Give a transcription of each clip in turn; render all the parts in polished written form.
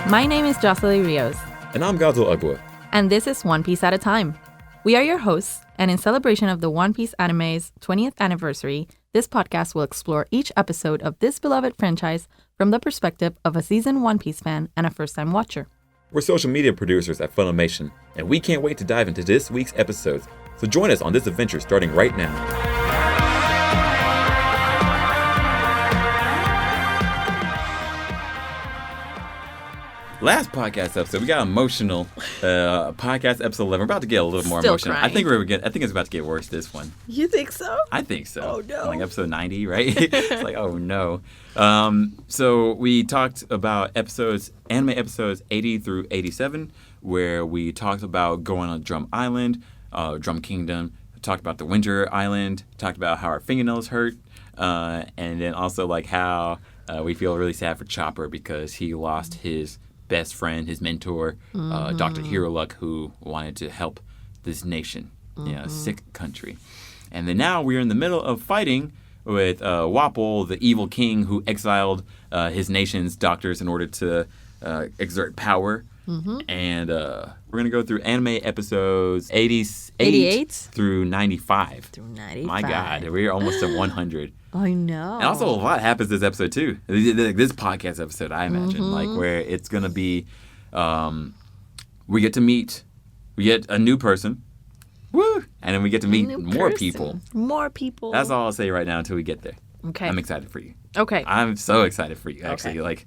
My name is Josellie Rios. And I'm Godswill Ugwa. And this is One Piece at a Time. We are your hosts, and in celebration of the One Piece anime's 20th anniversary, this podcast will explore each episode of this beloved franchise from the perspective of a seasoned One Piece fan and a first-time watcher. We're social media producers at Funimation, and we can't wait to dive into this week's episodes. So join us on this adventure starting right now. Last podcast episode, we got emotional. Podcast episode 11. We're about to get a little more emotional. Crying. I think it's about to get worse. This one. You think so? I think so. Oh no! Like episode 90, right? It's like, oh no. So we talked about anime episodes 80 through 87, where we talked about going on Drum Island, Drum Kingdom. Talked about the Winter Island. Talked about how our fingernails hurt, and then also like how we feel really sad for Chopper because he lost his best friend, his mentor, Dr. Hero Luck, who wanted to help this nation, a sick country. And then now we're in the middle of fighting with Wapol, the evil king who exiled his nation's doctors in order to exert power. And we're going to go through anime episodes 88 through 95. My God, we're almost at 100. I know. And also a lot happens this episode too. This podcast episode, I imagine, like where it's going to be, we get a new person. Woo! And then we get to meet more people. More people. That's all I'll say right now until we get there. Okay. I'm excited for you. Okay. I'm so excited for you, actually. Okay. Like,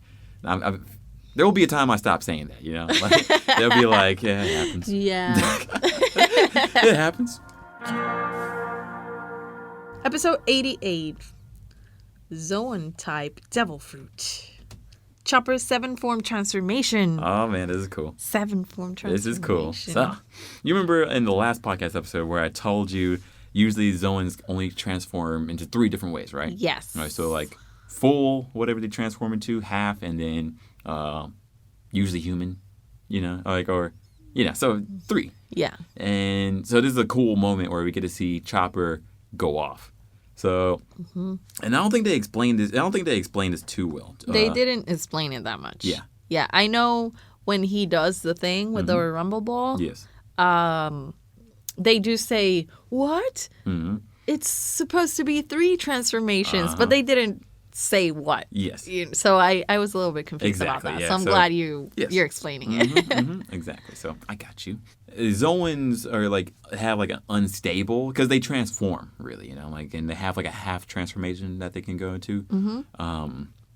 there will be a time I stop saying that, Like, they'll be like, yeah, it happens. Yeah. It happens. Episode 88. Zoan type devil fruit. Chopper's 7-form transformation. Oh, man, this is cool. 7-form transformation. This is cool. So, you remember in the last podcast episode where I told you usually Zoans only transform into 3 different ways, right? Yes. All right, so like full, whatever they transform into, half, and then usually human, so 3. Yeah. And so this is a cool moment where we get to see Chopper go off. So, and I don't think they explained this. I don't think they explained this too well. They didn't explain it that much. Yeah. Yeah, I know when he does the thing with the rumble ball. Yes. They do say, what? Mm-hmm. It's supposed to be 3 transformations, but they didn't say what. Yes. So I was a little bit confused about that. Yeah. So I'm glad you're explaining it. Exactly. So I got you. Zoans are have an unstable because they transform really, and they have like a half transformation that they can go into.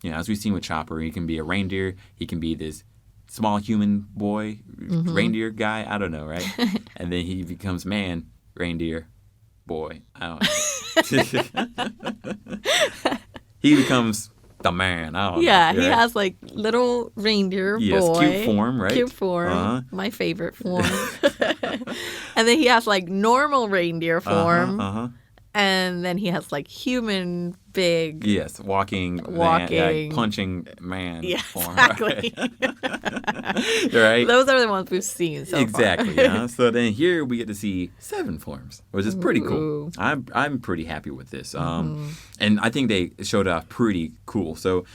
As we've seen with Chopper, he can be a reindeer. He can be this small human boy, reindeer guy. I don't know, right? And then he becomes man, reindeer, boy. I don't know. He becomes the man. I don't know. Yeah, he has like little reindeer boy. Yes, cute form, right? Cute form. My favorite form. And then he has like normal reindeer form. And then he has like human big. Yes, walking. Man, punching man form. Exactly. Right? Those are the ones we've seen so exactly, far. Yeah. So then here we get to see 7 forms, which is pretty cool. Ooh. I'm pretty happy with this. And I think they showed off pretty cool. So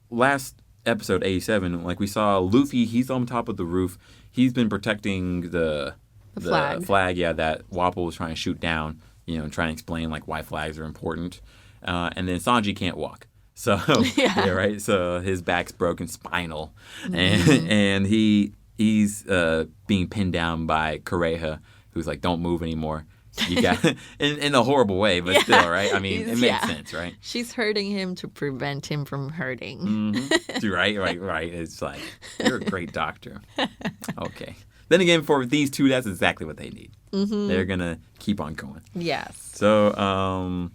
last episode 87, like we saw Luffy, he's on top of the roof. He's been protecting the flag, that Wapol was trying to shoot down. Trying to explain like why flags are important. And then Sanji can't walk. So right. So his back's broken, spinal, and he's being pinned down by Kureha, who's like, "Don't move anymore." You got in a horrible way, but still, right? I mean, it makes sense, right? She's hurting him to prevent him from hurting. Right. It's like, you're a great doctor. Okay. Then again, for these 2, that's exactly what they need. They're gonna keep on going. Yes. So,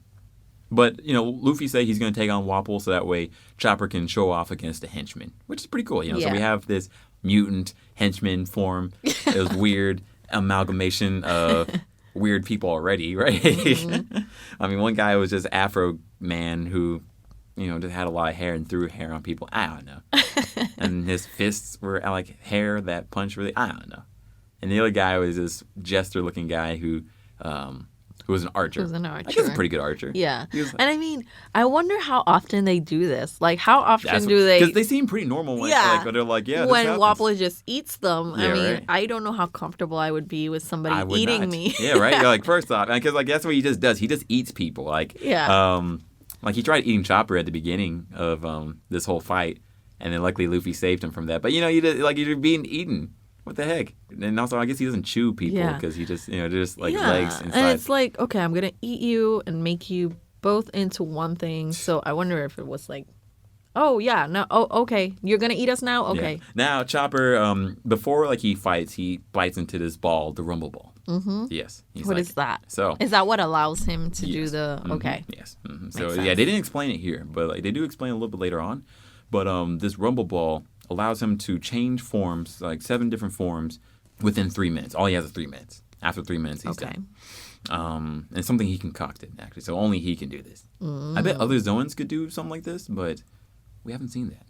but Luffy said he's gonna take on Wapol so that way Chopper can show off against the henchmen, which is pretty cool. So we have this mutant henchman form. It was weird amalgamation of weird people already, right? I mean, one guy was just Afro man who, just had a lot of hair and threw hair on people. I don't know. And his fists were like hair that punched really. I don't know. And the other guy was this jester-looking guy who who was an archer. I guess a pretty good archer. Yeah. Was, and I mean, I wonder how often they do this. Like, how often do they... Because they seem pretty normal. Like, they're like, yeah, when this Wapol just eats them. Yeah, I mean, right. I don't know how comfortable I would be with somebody eating me. Yeah, right? You're like, first off, because like that's what he just does. He just eats people. Like, like he tried eating Chopper at the beginning of this whole fight, and then luckily Luffy saved him from that. But, you're being eaten. What the heck? And also, I guess he doesn't chew people because he just, they're just like legs inside. And it's like, okay, I'm going to eat you and make you both into one thing. So I wonder if it was like, oh, yeah, no, oh, okay, you're going to eat us now? Okay. Yeah. Now, Chopper, before like he fights, he bites into this ball, the Rumble Ball. Mm-hmm. Yes. What is that? So is that what allows him to do the, okay. Yes. Mm-hmm. So, yeah, they didn't explain it here, but like, they do explain a little bit later on. But this Rumble Ball allows him to change forms, like 7 different forms, within 3 minutes. All he has is 3 minutes. After 3 minutes, he's done. And something he concocted, actually. So only he can do this. I bet other Zoans could do something like this, but we haven't seen that.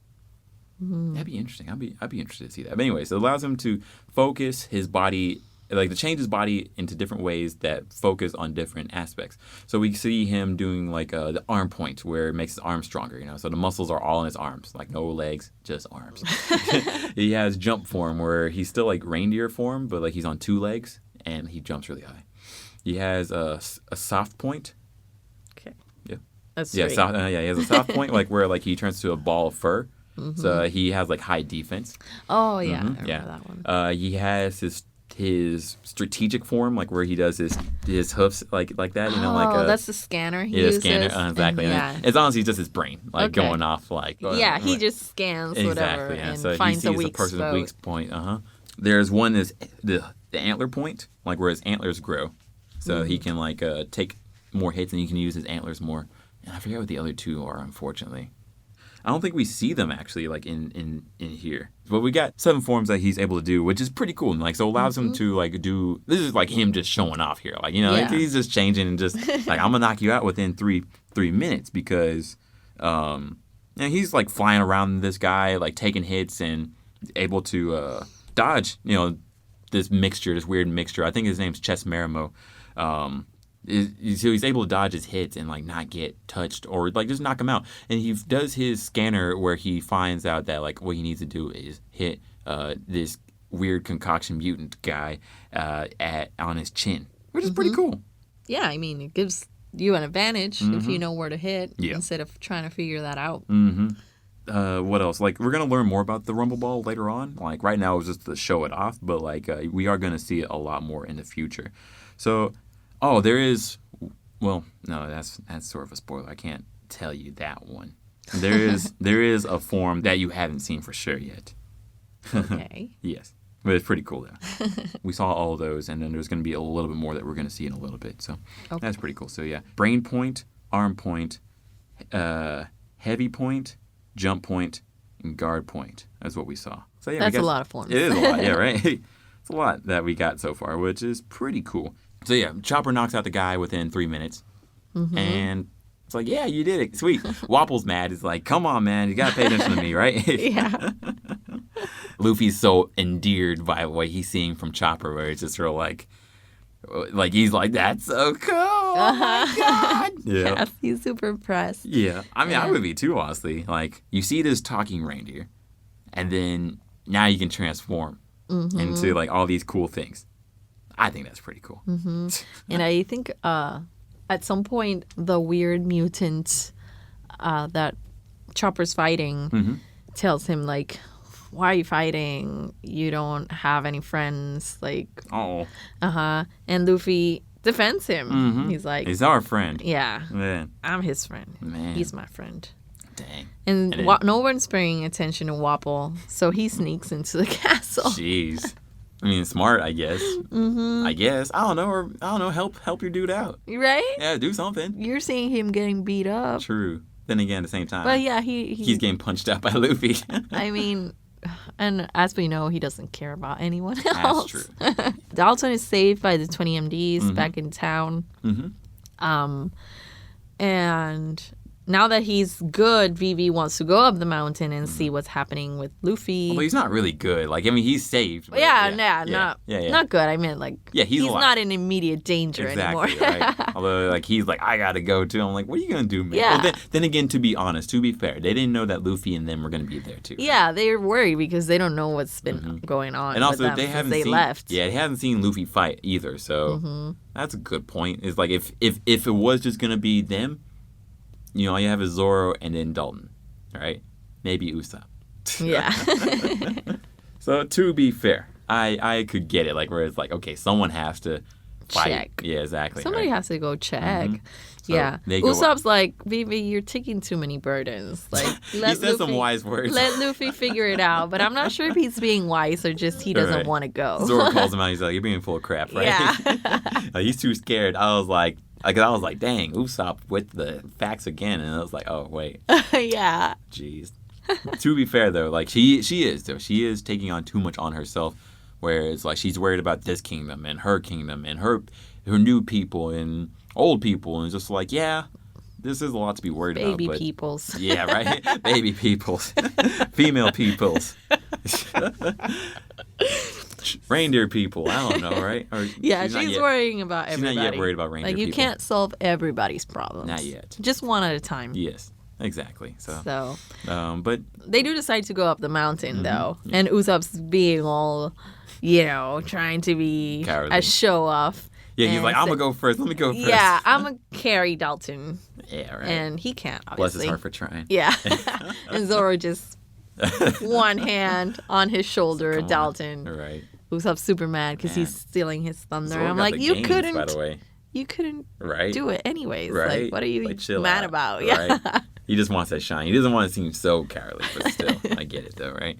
That'd be interesting. I'd be interested to see that. But anyway, so it allows him to focus his body, like to change his body into different ways that focus on different aspects. So we see him doing like the arm point where it makes his arms stronger, so the muscles are all in his arms, like no legs, just arms. He has jump form where he's still like reindeer form, but like he's on 2 legs and he jumps really high. He has a soft point. Okay. Yeah. That's he has a soft point like where like he turns to a ball of fur. So he has like high defense. Oh yeah, I remember that one. He has his strategic form, like where he does his hoofs like that, like that's the scanner he uses. Scanner, exactly. It's honestly just his brain, like going off, like he just scans whatever and so finds he sees a weak person's weak point. There's one is the antler point, like where his antlers grow, so he can like take more hits and he can use his antlers more. And I forget what the other 2 are, unfortunately. I don't think we see them actually like in here. But we got 7 forms that he's able to do, which is pretty cool. And like so allows him to like do this is like him just showing off here. Like, like, he's just changing and just like I'm gonna knock you out within 3 minutes because he's like flying around this guy, like taking hits and able to dodge, this weird mixture. I think his name's Chess Marimo. So he's able to dodge his hits and like not get touched or like just knock him out. And he does his scanner where he finds out that like what he needs to do is hit this weird concoction mutant guy on his chin, which is pretty cool. Yeah, I mean it gives you an advantage if you know where to hit instead of trying to figure that out. What else? Like we're gonna learn more about the Rumble Ball later on. Like right now it was just to show it off, but like we are gonna see it a lot more in the future. So. Oh, there is. Well, no, that's sort of a spoiler. I can't tell you that one. There is a form that you haven't seen for sure yet. Okay. Yes, but it's pretty cool though. We saw all of those, and then there's going to be a little bit more that we're going to see in a little bit. So that's pretty cool. So yeah, brain point, arm point, heavy point, jump point, and guard point. That's what we saw. So yeah, that's a lot of forms. It is a lot. Yeah, right. It's a lot that we got so far, which is pretty cool. So yeah, Chopper knocks out the guy within 3 minutes, and it's like, yeah, you did it, sweet. Wapol's mad. He's like, come on, man, you gotta pay attention to me, right? Yeah. Luffy's so endeared by what he's seeing from Chopper, where it's just sort of like he's like, that's so cool. Oh my god. Yeah. Yes, he's super impressed. Yeah, I mean, I would be too, honestly. Like, you see this talking reindeer, and then now you can transform into like all these cool things. I think that's pretty cool. And I think at some point, the weird mutant that Chopper's fighting tells him, like, why are you fighting? You don't have any friends. Like, and Luffy defends him. He's like, he's our friend. Yeah. Man. I'm his friend. Man. He's my friend. Dang. And no one's paying attention to Wapol, so he sneaks into the castle. Jeez. I mean, smart, I guess. I guess. I don't know. Help your dude out. Right? Yeah, do something. You're seeing him getting beat up. True. Then again, at the same time. But yeah, he's getting punched out by Luffy. I mean, and as we know, he doesn't care about anyone else. That's true. Dalton is saved by the 20 MDs back in town. And now that he's good, Vivi wants to go up the mountain and see what's happening with Luffy. Well, he's not really good. Like, I mean, he's saved. But Not good. I meant, like, he's not in immediate danger anymore. Right? Although, like, he's like, I gotta go too. I'm like, what are you gonna do, man? Yeah. Well, then again, to be honest, to be fair, they didn't know that Luffy and them were gonna be there too. Yeah, they're worried because they don't know what's been going on. And also, with them they left. Yeah, they haven't seen Luffy fight either. So that's a good point. It's like if it was just gonna be them. You know, all you have is Zoro and then Dalton, right? Maybe Usopp. Yeah. So to be fair, I could get it, like where it's like, okay, someone has to fight. Check. Yeah, exactly. Somebody has to go check. So yeah. Usopp's like, Vivi, you're taking too many burdens. Like, he said some wise words. Let Luffy figure it out. But I'm not sure if he's being wise or just he doesn't want to go. Zoro calls him out. He's like, you're being full of crap, right? Yeah. He's too scared. I was like, dang, Usopp with the facts again. And I was like, oh, wait. Yeah. Jeez. To be fair, though, like, she is taking on too much on herself, where it's like she's worried about this kingdom and her new people and old people. And it's just like, yeah, this is a lot to be worried about. Baby peoples. Yeah, right? Baby peoples. Female peoples. Reindeer people. I don't know, right? Or yeah, she's worrying about everybody. She's not yet worried about reindeer people. Like, you can't solve everybody's problems. Not yet. Just one at a time. Yes, exactly. So but they do decide to go up the mountain, though. Yeah. And Usopp's being all, trying to be cowardly. A show-off. Yeah, he's like, I'm going to go first. Let me go first. Yeah, I'm going to carry Dalton. Yeah, right. And he can't, obviously. Bless his heart for trying. Yeah. And Zoro just one hand on his shoulder, Dalton. Right. Usopp's super mad because he's stealing his thunder. Zoro I'm like, you couldn't. By the way. You couldn't right? do it anyways. Right? Like, what are you like, mad about? Yeah. Right? He just wants that shine. He doesn't want to seem so cowardly, but still, I get it though, right?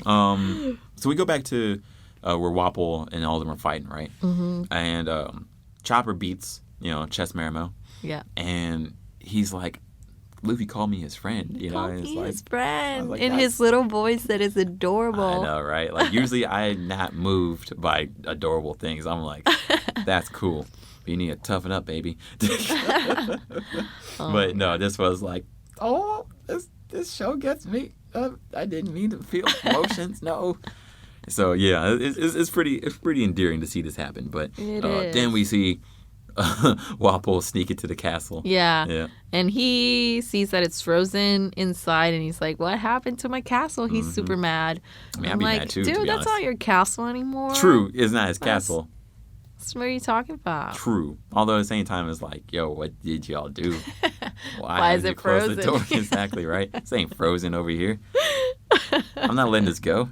So we go back to where Wapol and all of them are fighting, right? Mm-hmm. And Chopper beats, Chess Marimo. Yeah. And he's like, Luffy called me his friend. His friend in his little voice that is adorable. I know, right? Like, usually I'm not moved by adorable things. I'm like, that's cool. You need to toughen up, baby. But no, this was like, this show gets me. I didn't mean to feel emotions. No. So yeah, it's pretty endearing to see this happen. But then we see Wapol sneak into the castle. Yeah. And he sees that it's frozen inside, and he's like, "What happened to my castle?" He's super mad. I mean, I'd be mad too. Dude, that's not your castle anymore. True, it's not his castle. What are you talking about? True. Although at the same time, it's like, yo, what did y'all do? Why is it frozen? The door? Exactly, right? This ain't frozen over here. I'm not letting this go.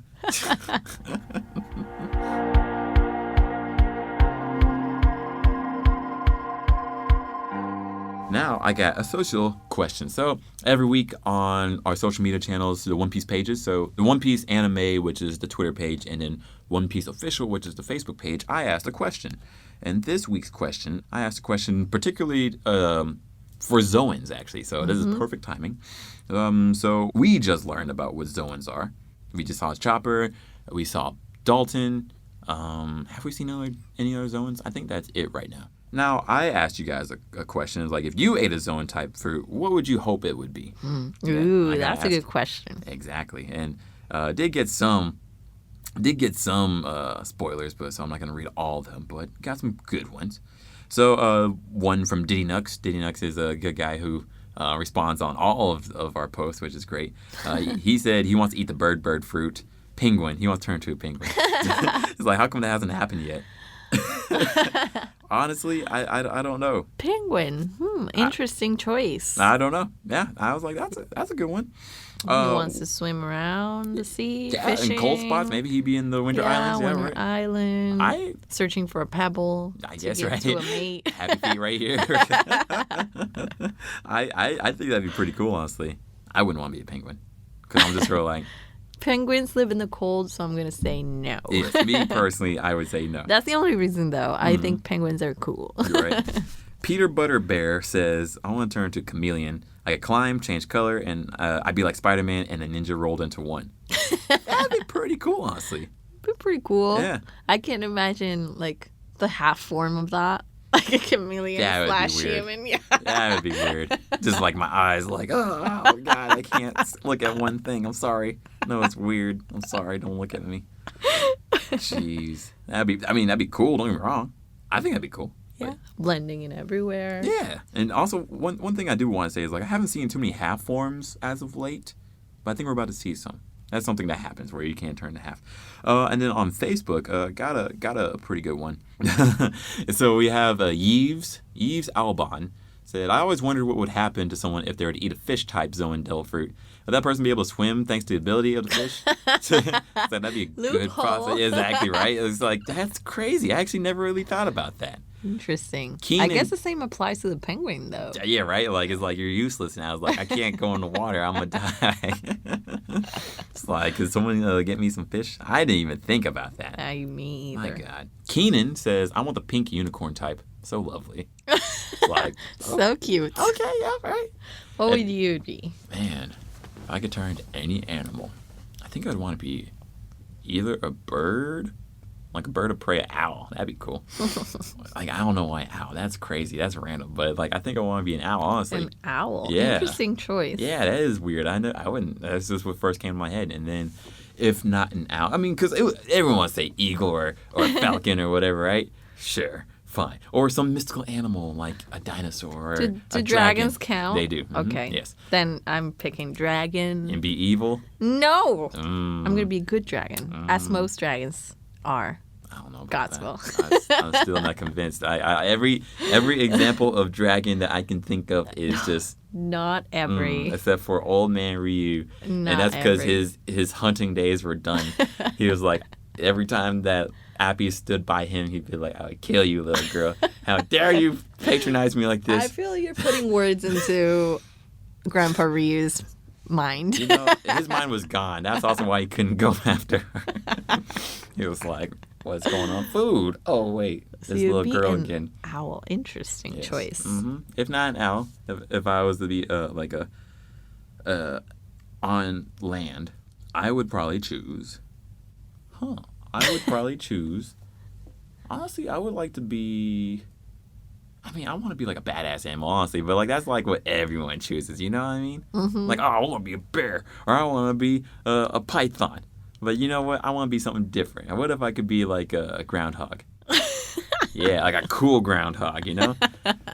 Now, I got a social question. So, every week on our social media channels, the One Piece pages, so the One Piece Anime, which is the Twitter page, and then One Piece Official, which is the Facebook page, I asked a question. And this week's question, I asked a question particularly for Zoans, actually. So, this is perfect timing. So, we just learned about what Zoans are. We just saw Chopper. We saw Dalton. Have we seen any other Zoans? I think that's it right now. Now, I asked you guys a question. It's like, if you ate a Zoan type fruit, what would you hope it would be? Ooh, that's a good question. Exactly. And did get some spoilers, but so I'm not going to read all of them, but got some good ones. So one from Diddy Nux. Diddy Nux is a good guy who responds on all of our posts, which is great. He said he wants to eat the bird fruit. Penguin. He wants to turn into a penguin. It's like, how come that hasn't happened yet? Honestly, I don't know. Penguin. Interesting choice. I don't know. Yeah, I was like, that's a good one. He wants to swim around the sea, fishing. In cold spots. Maybe he'd be in the Winter Islands. Yeah, Winter Island. Searching for a pebble. I guess, to get to a mate. Happy feet right here. I think that'd be pretty cool, honestly. I wouldn't want to be a penguin. Because I'm just real like... Penguins live in the cold, so I'm going to say no. Yes, me personally, I would say no. That's the only reason, though. I think penguins are cool. You're right. Peter Butter Bear says, I want to turn to chameleon. I could climb, change color, and I'd be like Spider-Man and a ninja rolled into one. That'd be pretty cool, honestly. Be pretty cool. Yeah. I can't imagine, like, the half form of that. Like a chameleon slash human. Yeah. That would be weird. Just like my eyes, like, oh God, I can't look at one thing. I'm sorry. No, it's weird. I'm sorry. Don't look at me. Jeez, that'd be cool. Don't get me wrong. I think that'd be cool. Yeah, blending in everywhere. Yeah, and also one thing I do want to say is like I haven't seen too many half forms as of late, but I think we're about to see some. That's something that happens where you can't turn to half. And then on Facebook, got a pretty good one. So we have Yves Albon said, I always wondered what would happen to someone if they were to eat a fish-type Zoan devil fruit. Would that person be able to swim thanks to the ability of the fish? So that'd be a good process. Exactly, right? It's like, that's crazy. I actually never really thought about that. Interesting. Keenan, I guess the same applies to the penguin, though. Yeah, right? Like, it's like you're useless now. It's like, I can't go in the water. I'm going to die. It's like, could someone get me some fish? I didn't even think about that. Me either. My God. Keenan says, I want the pink unicorn type. So lovely. It's like, so cute. Okay, yeah, right. What would you be? Man, if I could turn into any animal, I think I'd want to be either a bird, like a bird of prey, an owl. That'd be cool. Like, I don't know why owl. That's crazy. That's random. But, like, I think I want to be an owl, honestly. An owl? Yeah. Interesting choice. Yeah, that is weird. I wouldn't. That's just what first came to my head. And then, if not an owl, I mean, because everyone wants to say eagle or falcon or whatever, right? Sure. Fine. Or some mystical animal like a dinosaur or Do dragons count? They do. Mm-hmm. Okay. Yes. Then I'm picking dragon. And be evil? No. I'm going to be a good dragon, as most dragons are. I don't know about Godswill. that. I'm still not convinced. Every example of dragon that I can think of is just... Not every. Except for Old Man Ryu. Not and that's because every. his hunting days were done. He was like, every time that Appy stood by him, he'd be like, I would kill you, little girl. How dare you patronize me like this? I feel you're putting words into Grandpa Ryu's mind. You know, his mind was gone. That's also why he couldn't go after her. He was like, what's going on? Food. Oh, wait. So this little girl again. Owl. Interesting Yes. choice. Mm-hmm. If not an owl, if I was to be like on land, I would probably choose. I would probably choose. Honestly, I would like to be. I mean, I want to be like a badass animal, honestly, but like that's like what everyone chooses. You know what I mean? Mm-hmm. Like, oh, I want to be a bear, or I want to be a python. But you know what? I want to be something different. What if I could be like a groundhog? Yeah, like a cool groundhog, you know?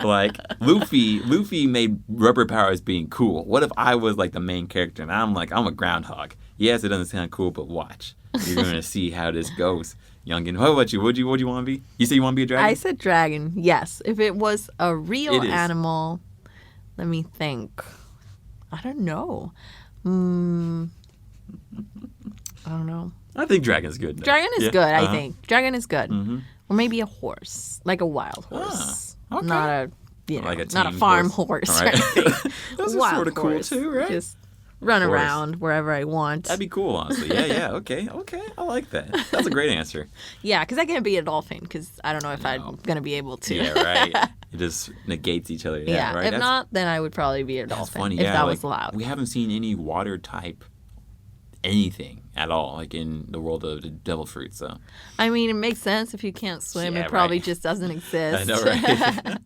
Like, Luffy made rubber powers being cool. What if I was like the main character and I'm a groundhog? Yes, it doesn't sound cool, but watch. You're going to see how this goes. Youngin, what about you? What do you want to be? You say you want to be a dragon? I said dragon, yes. If it was a real animal, let me think. I don't know. I don't know. I think dragon's good. Dragon is good, I think. Dragon is good. Mm-hmm. Or maybe a horse, like a wild horse. Okay. Not a, like not a farm horse. All right. Or anything. Those are Wild sort of cool horse. too, right? Just run around wherever I want. That'd be cool, honestly. Yeah, okay. I like that. That's a great answer. Yeah, because I can't be a dolphin because I don't know if I'm going to be able to. Yeah, right. It just negates each other. Yeah, right. If not, then I would probably be a dolphin. Funny. If Yeah, that was allowed. We haven't seen any water type anything at all, like in the world of the devil fruit. So I mean, it makes sense if you can't swim. Yeah, it probably right. just doesn't exist. I know, right?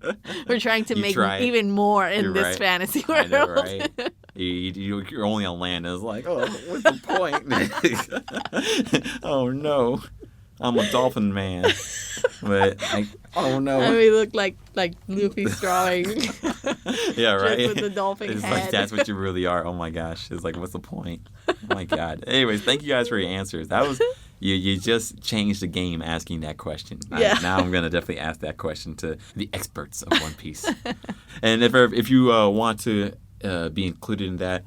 We're trying to make even more in You're this right. fantasy world. I know, right? You're only on land. And it's like, oh, what's the point? Oh no, I'm a dolphin man. But oh no. And we look like Luffy's drawing. Yeah, right. Just with the dolphin It's head. like that's what you really are. Oh my gosh. It's like, what's the point? Oh my God. Anyways, thank you guys for your answers. That was you just changed the game asking that question. Yeah. Now I'm gonna definitely ask that question to the experts of One Piece. And if you want to be included in that,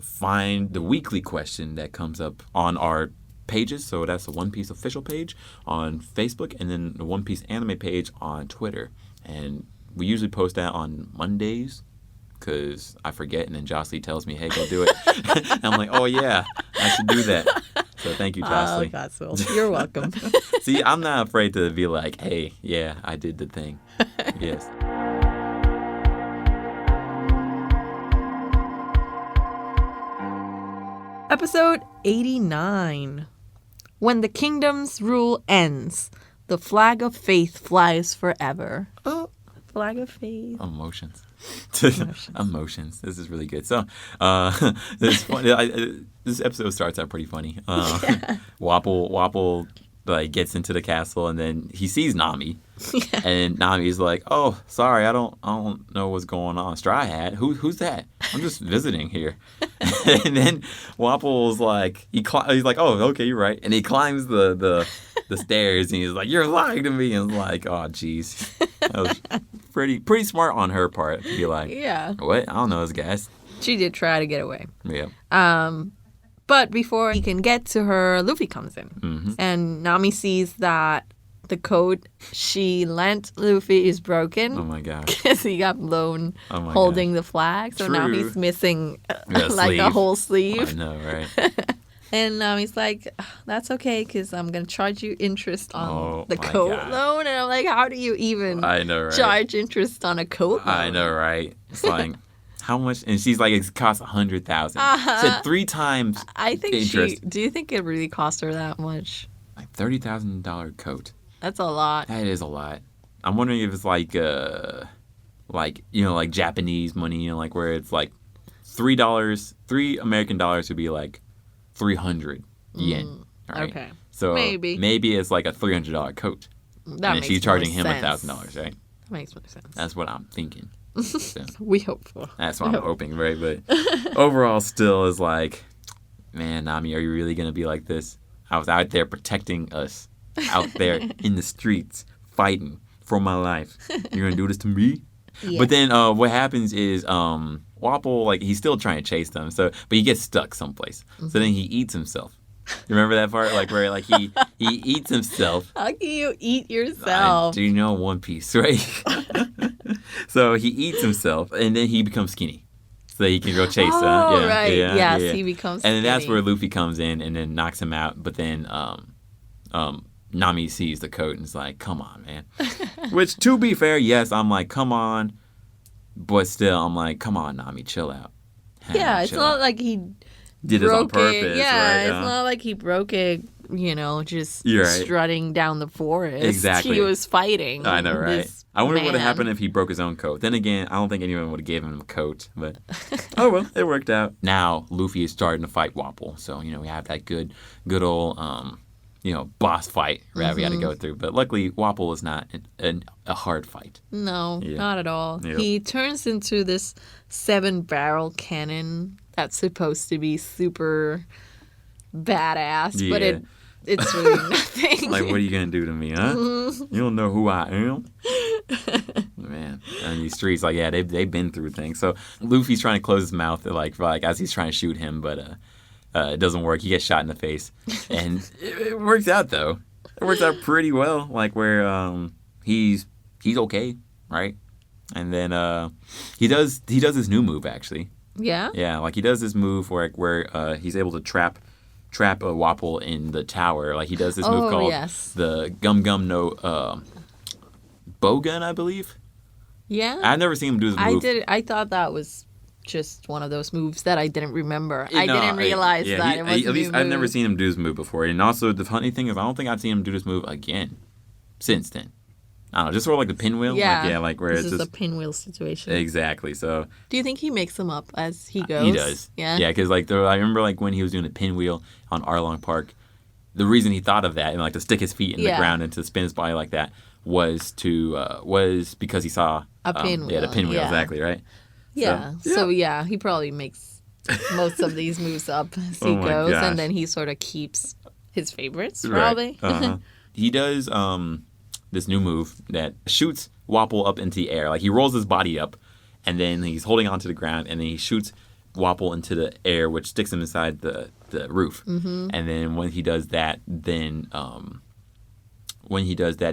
find the weekly question that comes up on our pages. So that's the One Piece official page on Facebook and then the One Piece anime page on Twitter. And we usually post that on Mondays because I forget, and then Josellie tells me, hey, go do it. And I'm like, oh yeah, I should do that. So thank you, Josellie. Oh, Godswill. You're welcome. See, I'm not afraid to be like, hey, yeah, I did the thing. Yes. Episode 89. When the kingdom's rule ends, the flag of faith flies forever. flag of faith. Emotions. Emotions. This is really good. So, this episode starts out pretty funny. Wapol like gets into the castle and then he sees Nami, and Nami's like, "Oh, sorry, I don't know what's going on. Straw Hat, who's that? I'm just visiting here." And then Wapol's like, he's like, "Oh, okay, you're right," and he climbs the stairs and he's like, "You're lying to me," and it's like, "Oh, jeez." That was pretty smart on her part to be like, yeah, what? I don't know this guys. She did try to get away. Yeah. But before he can get to her, Luffy comes in. Mm-hmm. And Nami sees that the coat she lent Luffy is broken. Oh my god. Because he got blown holding the flag. So now he's missing like a whole sleeve. I know, right? And he's like, "That's okay, because I'm going to charge you interest on the coat loan." And I'm like, how do you even charge interest on a coat loan? I know, right? It's like, how much? And she's like, it costs $100,000. Said 3 times interest. Do you think it really cost her that much? Like $30,000 coat. That's a lot. That is a lot. I'm wondering if it's like Japanese money, like where it's like $3 American dollars would be like 300 yen. Right? Okay. So maybe it's like a $300 coat. And she's charging him $1,000, right? That makes more sense. That's what I'm thinking. So, we hope for. That's what I'm hoping, right? But overall, still is like, man, Nami, are you really gonna be like this? I was out there protecting us, out there in the streets, fighting for my life. You're gonna do this to me? Yeah. But then what happens is Wapol, like, he's still trying to chase them, but he gets stuck someplace. Mm-hmm. So then he eats himself. You remember that part? Like where like he eats himself. How can you eat yourself? Do you know One Piece, right? So he eats himself and then he becomes skinny. So that he can go chase right. Yes, he becomes skinny. And then that's where Luffy comes in and then knocks him out. But then Nami sees the coat and is like, "Come on, man." Which, to be fair, yes, I'm like, come on. But still, I'm like, come on, Nami, chill out. It's not like he did this on purpose. Yeah, right? It's not like he broke it, just strutting down the forest. Exactly. He was fighting. I know, right? I wonder what would have happened if he broke his own coat. Then again, I don't think anyone would have given him a coat. But, oh well, it worked out. Now, Luffy is starting to fight Wapol. So, we have that good old, boss fight that we had to go through. But luckily, Wapol is not a hard fight. No, not at all. Yep. He turns into this 7-barrel cannon that's supposed to be super badass, but it's really nothing. Like, what are you going to do to me, huh? You don't know who I am? Man, and these streets, like, they've been through things. So Luffy's trying to close his mouth, like as he's trying to shoot him, but it doesn't work. He gets shot in the face. And it works out, though. It works out pretty well, like where he's okay, right? And then he does his new move, actually. Yeah? Yeah, like he does this move where he's able to trap a Wapol in the tower. Like he does this move called the Gum Gum no Bowgun, I believe. Yeah? I've never seen him do this move. I thought that was just one of those moves that I didn't remember. I didn't realize that it was at least I've never seen him do this move before. And also the funny thing is I don't think I've seen him do this move again since then. I don't know, just sort of like the pinwheel. Yeah, like where it's just a pinwheel situation. Exactly. So do you think he makes them up as he goes? He does. Yeah. Yeah, because I remember like when he was doing the pinwheel on Arlong Park, the reason he thought of that and like to stick his feet in the ground and to spin his body like that was because he saw a pinwheel. Yeah, the pinwheel, exactly, right? Yeah. So he probably makes most of these moves up as he goes, and then he sort of keeps his favorites, probably. Right. Uh-huh. He does this new move that shoots Wapol up into the air. Like he rolls his body up, and then he's holding onto the ground, and then he shoots Wapol into the air, which sticks him inside the roof. Mm-hmm. And then when he does that, then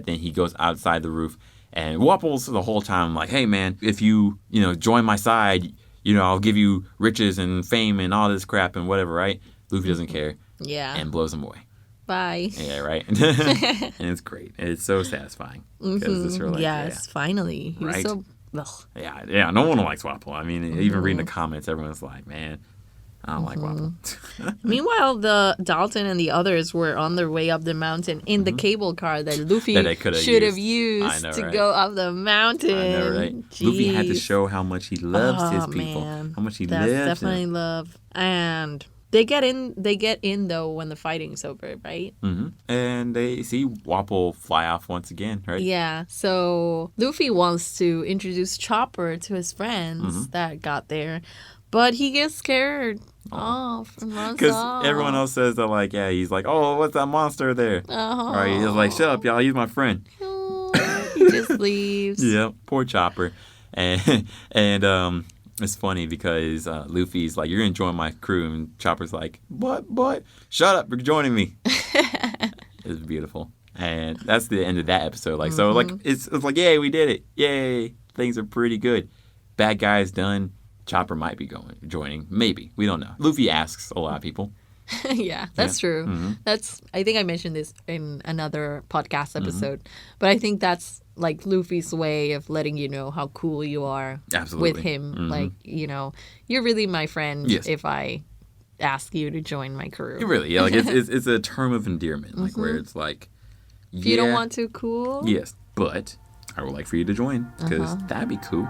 he goes outside the roof. And Wapol's the whole time like, "Hey man, if you join my side, I'll give you riches and fame and all this crap and whatever," right? Luffy doesn't care. Yeah. And blows him away. Bye. Yeah, right. And it's great. It's so satisfying. Mm-hmm. Yes, finally. He was so. Ugh. Yeah. No one likes Wapol. I mean, even reading the comments, everyone's like, "Man, I don't like Wapple. Meanwhile, the Dalton and the others were on their way up the mountain in the cable car that Luffy should have used to go up the mountain. I know, right? Jeez. Luffy had to show how much he loves his people, how much he lives. That's definitely love. And they get in though when the fighting's over, right? Mm-hmm. And they see Wapple fly off once again, right? Yeah. So Luffy wants to introduce Chopper to his friends that got there, but he gets scared off and runs off. Because everyone else says that, like, yeah, he's like, oh, what's that monster there? Right? He's like, shut up, y'all. He's my friend. He just leaves. Yeah, poor Chopper. And it's funny because Luffy's like, you're going to join my crew. And Chopper's like, what? Shut up. You're joining me. It's beautiful. And that's the end of that episode. Like, so, like, it's like, yay, we did it. Yay. Things are pretty good. Bad guy's done. Chopper might be joining. Maybe. We don't know. Luffy asks a lot of people. Yeah, that's true. I think I mentioned this in another podcast episode, but I think that's like Luffy's way of letting you know how cool you are with him. Like, you know, you're really my friend if I ask you to join my crew. Really, yeah. Like it's a term of endearment, like where it's like, if you don't want to, cool. Yes, but I would like for you to join because that'd be cool.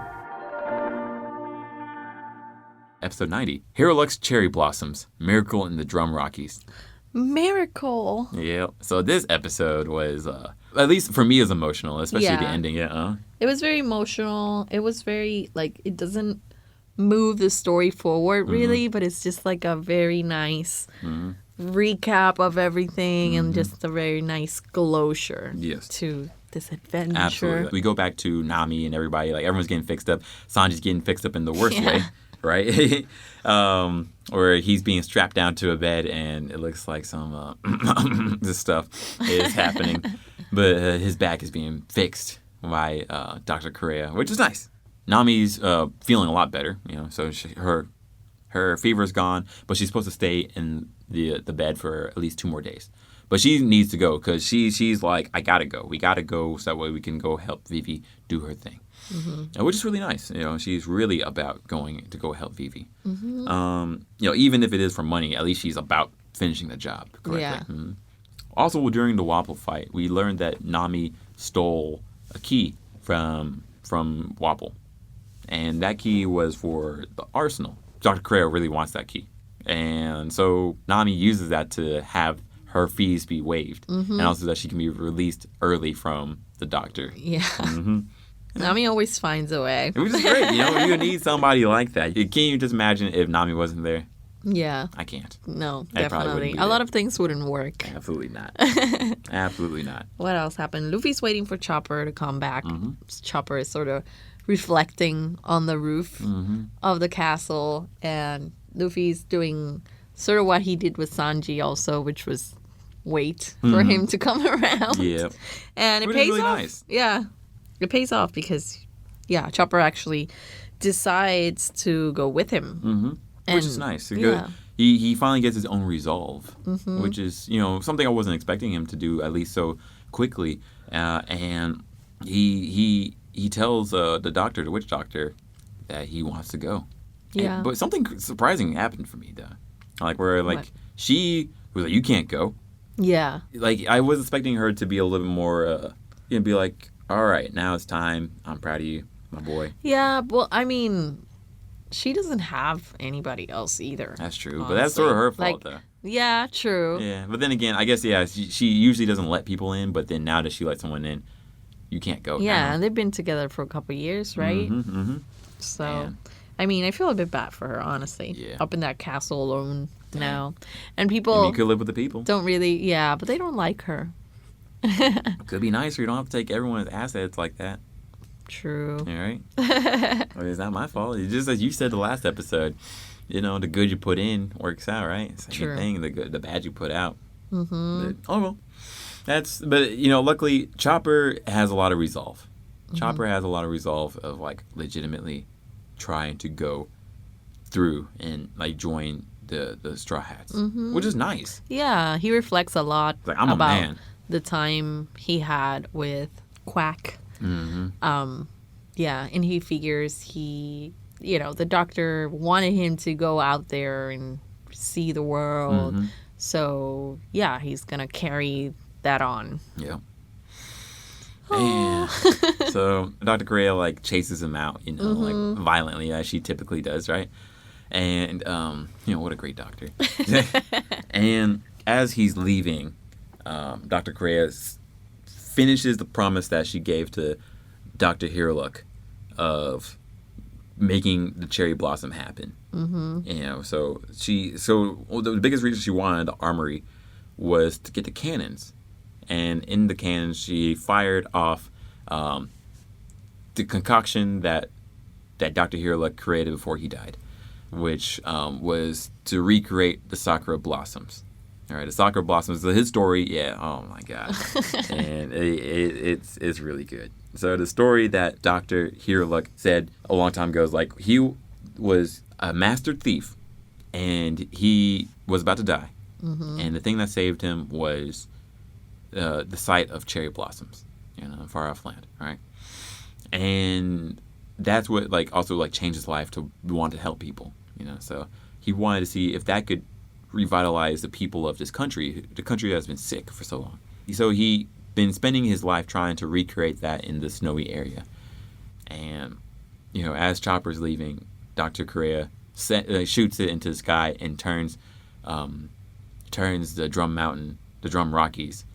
Episode 90. Hero Luck's Cherry Blossoms. Miracle in the Drum Rockies. Miracle. Yeah. So this episode was, at least for me, is emotional, especially the ending. Yeah. It was very emotional. It was very, like, it doesn't move the story forward, really, but it's just, like, a very nice recap of everything and just a very nice closure to this adventure. Absolutely. We go back to Nami and everybody. Like, everyone's getting fixed up. Sanji's getting fixed up in the worst way. Right? Or he's being strapped down to a bed and it looks like some this stuff is happening. But his back is being fixed by Dr. Correa, which is nice. Nami's feeling a lot better, you know, so her fever's gone, but she's supposed to stay in the bed for at least 2 more days. But she needs to go because she's like, I gotta go. We gotta go so that way we can go help Vivi do her thing. Which is really nice. You know, she's really about going to go help Vivi. You know, even if it is for money, at least she's about finishing the job correctly. Yeah. Also, during the Wapple fight, we learned that Nami stole a key from Wapple. And that key was for the arsenal. Dr. Correa really wants that key. And so Nami uses that to have her fees be waived. And also that she can be released early from the doctor. Yeah. Nami always finds a way. Which is great. You know, you need somebody like that. Can you just imagine if Nami wasn't there? Yeah. I can't. No, definitely. A lot of things wouldn't work. Absolutely not. Absolutely not. What else happened? Luffy's waiting for Chopper to come back. Chopper is sort of reflecting on the roof of the castle. And Luffy's doing sort of what he did with Sanji also, which was wait for him to come around. Yeah. And it pays really off. Nice. Yeah. It pays off because, Chopper actually decides to go with him. Which is nice. He finally gets his own resolve, which is, you know, something I wasn't expecting him to do, at least so quickly. And he tells the doctor, the witch doctor, that he wants to go. Yeah. But something surprising happened for me, though. Like, where, like, she was like, you can't go. Yeah. Like, I was expecting her to be a little bit more, be like, all right, now it's time. I'm proud of you, my boy. Yeah, well, I mean, she doesn't have anybody else either. That's true, honestly. But that's sort of her fault, though. Yeah, true. Yeah, but then again, I guess, she usually doesn't let people in, but then now that she lets someone in, you can't go. Yeah, and they've been together for a couple of years, right? So, I mean, I feel a bit bad for her, honestly. Yeah. Up in that castle alone now. And people... you could live with the people. Don't really, but they don't like her. Could be nicer. You don't have to take everyone's assets like that. True. All right. Well, it's not my fault. It's just as you said the last episode. You know, the good you put in works out, right? Same thing. The bad you put out. But, oh well. But you know, luckily Chopper has a lot of resolve. Chopper has a lot of resolve of like legitimately trying to go through and like join the Straw Hats, which is nice. Yeah, he reflects a lot like, I'm about a man. The time he had with Quack. And he figures he the doctor wanted him to go out there and see the world. Mm-hmm. So, yeah, he's going to carry that on. Yeah. And so Dr. Correa, like, chases him out, like, violently, as she typically does, right? And, what a great doctor. And as he's leaving, Dr. Correa finishes the promise that she gave to Dr. Hiruluk of making the cherry blossom happen. Mm-hmm. So the biggest reason she wanted the armory was to get the cannons. And in the cannons, she fired off the concoction that Dr. Hiruluk created before he died, which was to recreate the Sakura Blossoms. All right, the Sakura Blossoms, his story, yeah, oh my God. And it's really good. So the story that Dr. Hiruluk said a long time ago is like, he was a master thief, and he was about to die. Mm-hmm. And the thing that saved him was the sight of cherry blossoms, far off land, right? And that's what also changed his life to want to help people, So he wanted to see if that could revitalize the people of this country, the country that has been sick for so long. So he been spending his life trying to recreate that in the snowy area. And as Chopper's leaving, Dr. Correa shoots it into the sky and turns the Drum Rockies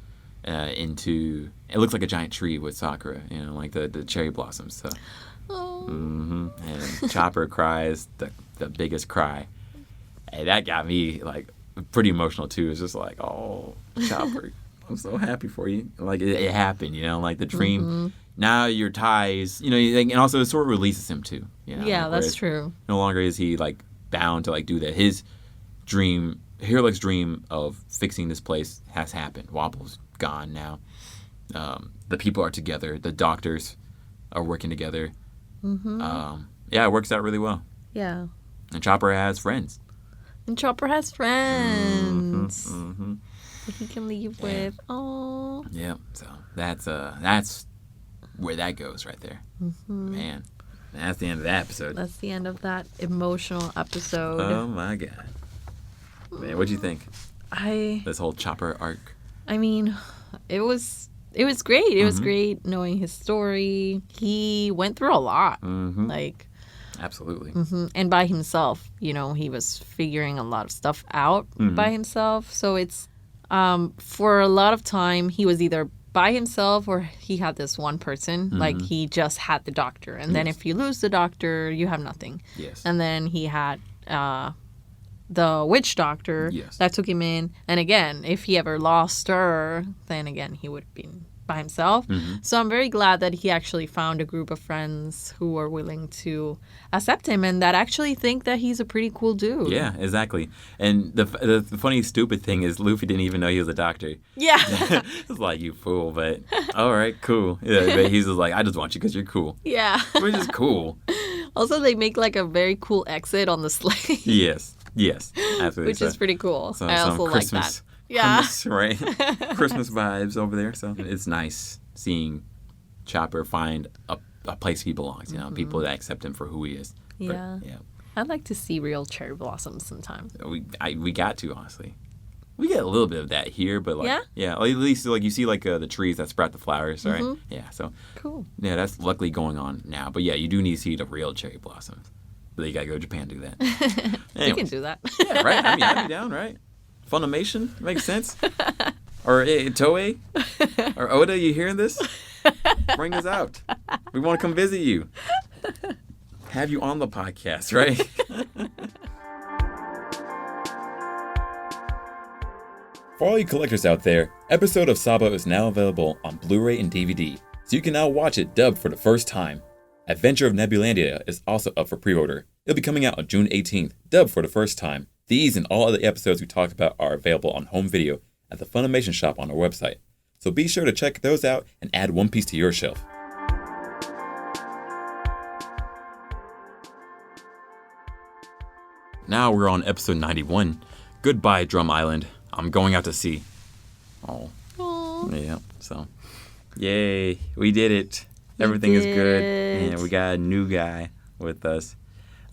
into, it looks like a giant tree with Sakura, like the cherry blossoms. So, and Chopper cries the biggest cry, and that got me pretty emotional too. It's just like, oh, Chopper, I'm so happy for you. Like it happened, like the dream. Mm-hmm. Now your ties, and also it sort of releases him too. Yeah, that's true. No longer is he bound to do that. His dream, Hiruluk's dream of fixing this place has happened. Wobble's gone now. The people are together. The doctors are working together. Mm-hmm. It works out really well. Yeah. And Chopper has friends. Mm-hmm. That he can leave with. Oh. Yeah. So that's where that goes right there. Mm-hmm. Man, that's the end of that episode. That's the end of that emotional episode. Oh my God. Man, what'd you think? This whole Chopper arc. I mean, it was great. It was great knowing his story. He went through a lot. Mm-hmm. Absolutely. Mm-hmm. And by himself, he was figuring a lot of stuff out by himself. So it's, for a lot of time, he was either by himself or he had this one person. Mm-hmm. He just had the doctor. And then if you lose the doctor, you have nothing. Yes. And then he had the witch doctor that took him in. And again, if he ever lost her, then again, he would have been by himself. Mm-hmm. So I'm very glad that he actually found a group of friends who are willing to accept him and that actually think that he's a pretty cool dude. Yeah, exactly. And the funny, stupid thing is Luffy didn't even know he was a doctor. Yeah. It's like, you fool, but all right, cool. Yeah, but he's just like, I just want you because you're cool. Yeah. Which is cool. Also, they make a very cool exit on the sleigh. Yes, absolutely. Which is pretty cool. So, I also like that. Yeah. Right? Christmas vibes over there. So it's nice seeing Chopper find a place he belongs, people that accept him for who he is. Yeah. But, yeah. I'd like to see real cherry blossoms sometime. We got to, honestly. We get a little bit of that here, but at least you see the trees that sprout the flowers, right? Mm-hmm. Yeah, so cool. Yeah, that's luckily going on now. But yeah, you do need to see the real cherry blossoms. But you gotta go to Japan to do that. We can do that. Yeah, right? I mean, I'd be down, right? Funimation makes sense. Or Toei, or Oda, you hearing this? Bring us out. We want to come visit you. Have you on the podcast, right? For all you collectors out there, episode of Sabo is now available on Blu-ray and DVD, so you can now watch it dubbed for the first time. Adventure of Nebulandia is also up for pre-order. It'll be coming out on June 18th, dubbed for the first time. These and all other episodes we talked about are available on home video at the Funimation shop on our website. So be sure to check those out and add One Piece to your shelf. Now we're on episode 91. Goodbye, Drum Island. I'm going out to sea. Oh. Aww. Yeah, so. Yay, we did it. Everything is good. And we got a new guy with us.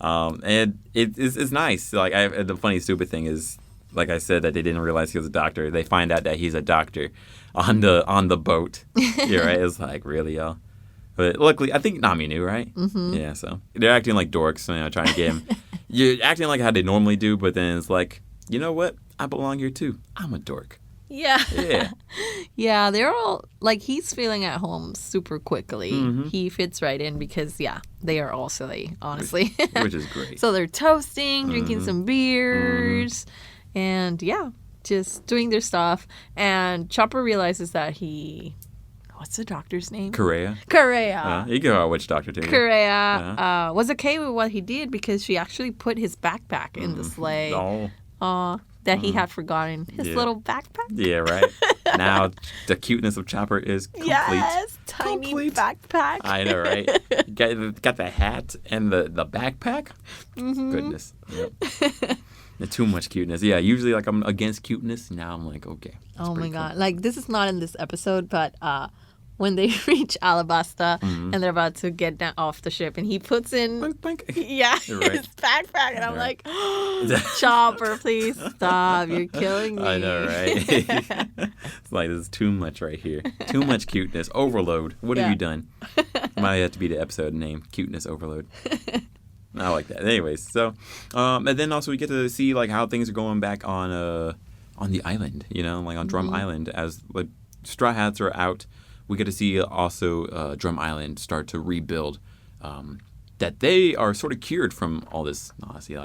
And it's nice. Like the funny stupid thing is, like I said, that they didn't realize he was a doctor. They find out that he's a doctor on the boat. Yeah, right. It's like, really, y'all. But luckily, I think Nami knew, right? Mm-hmm. Yeah. So they're acting like dorks, trying to get him. You're acting like how they normally do, but then it's like, you know what? I belong here too. I'm a dork. Yeah. Yeah. Yeah, they're all, like, he's feeling at home super quickly. Mm-hmm. He fits right in because, yeah, they are all silly, honestly. Which is great. So they're toasting, drinking some beers, and, yeah, just doing their stuff. And Chopper realizes that what's the doctor's name? Correa. You can call which doctor too. Correa was okay with what he did because she actually put his backpack in the sleigh. That he had forgotten his little backpack. Yeah, right. Now the cuteness of Chopper is complete. Yes, tiny backpack. I know, right? Got the hat and the backpack. Mm-hmm. Goodness. Yep. Too much cuteness. Yeah, usually like I'm against cuteness. Now I'm like, okay. Oh my God. Cool. Like, this is not in this episode, but when they reach Alabasta and they're about to get down off the ship, and he puts in his backpack, and I'm like, Chopper, please stop. You're killing me. I know, right? It's like, this is too much right here. Too much cuteness. Overload. What have you done? Might have to be the episode name, Cuteness Overload. I like that. Anyways, so, and then also we get to see like how things are going back on the island, like on Drum Island, as like Straw Hats are out. We get to see also Drum Island start to rebuild. That they are sort of cured from all this nausea,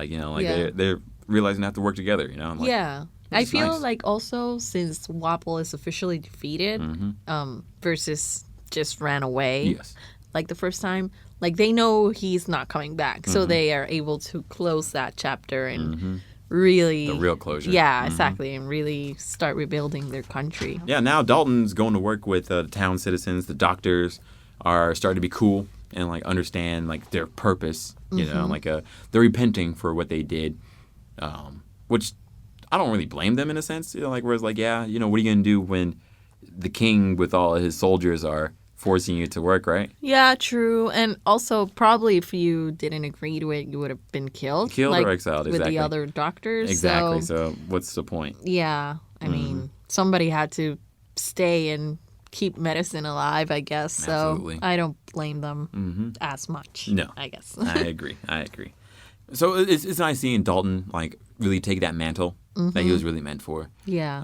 they're realizing they have to work together. Yeah, I feel like also since Wapol is officially defeated, versus just ran away. Yes. Like the first time, like they know he's not coming back, so they are able to close that chapter and. Really the real closure. Yeah, exactly, and really start rebuilding their country. Yeah, now Dalton's going to work with the town citizens. The doctors are starting to be cool and like understand like their purpose. Like they're repenting for what they did, which I don't really blame them in a sense. Whereas like what are you gonna do when the king with all his soldiers are forcing you to work, right? Yeah, true. And also, probably if you didn't agree to it, you would have been killed. Or exiled, with the other doctors. Exactly. So what's the point? Yeah. I mean, somebody had to stay and keep medicine alive, I guess. So Absolutely. I don't blame them as much. No. I guess. I agree. So it's nice seeing Dalton, like, really take that mantle that he was really meant for. Yeah.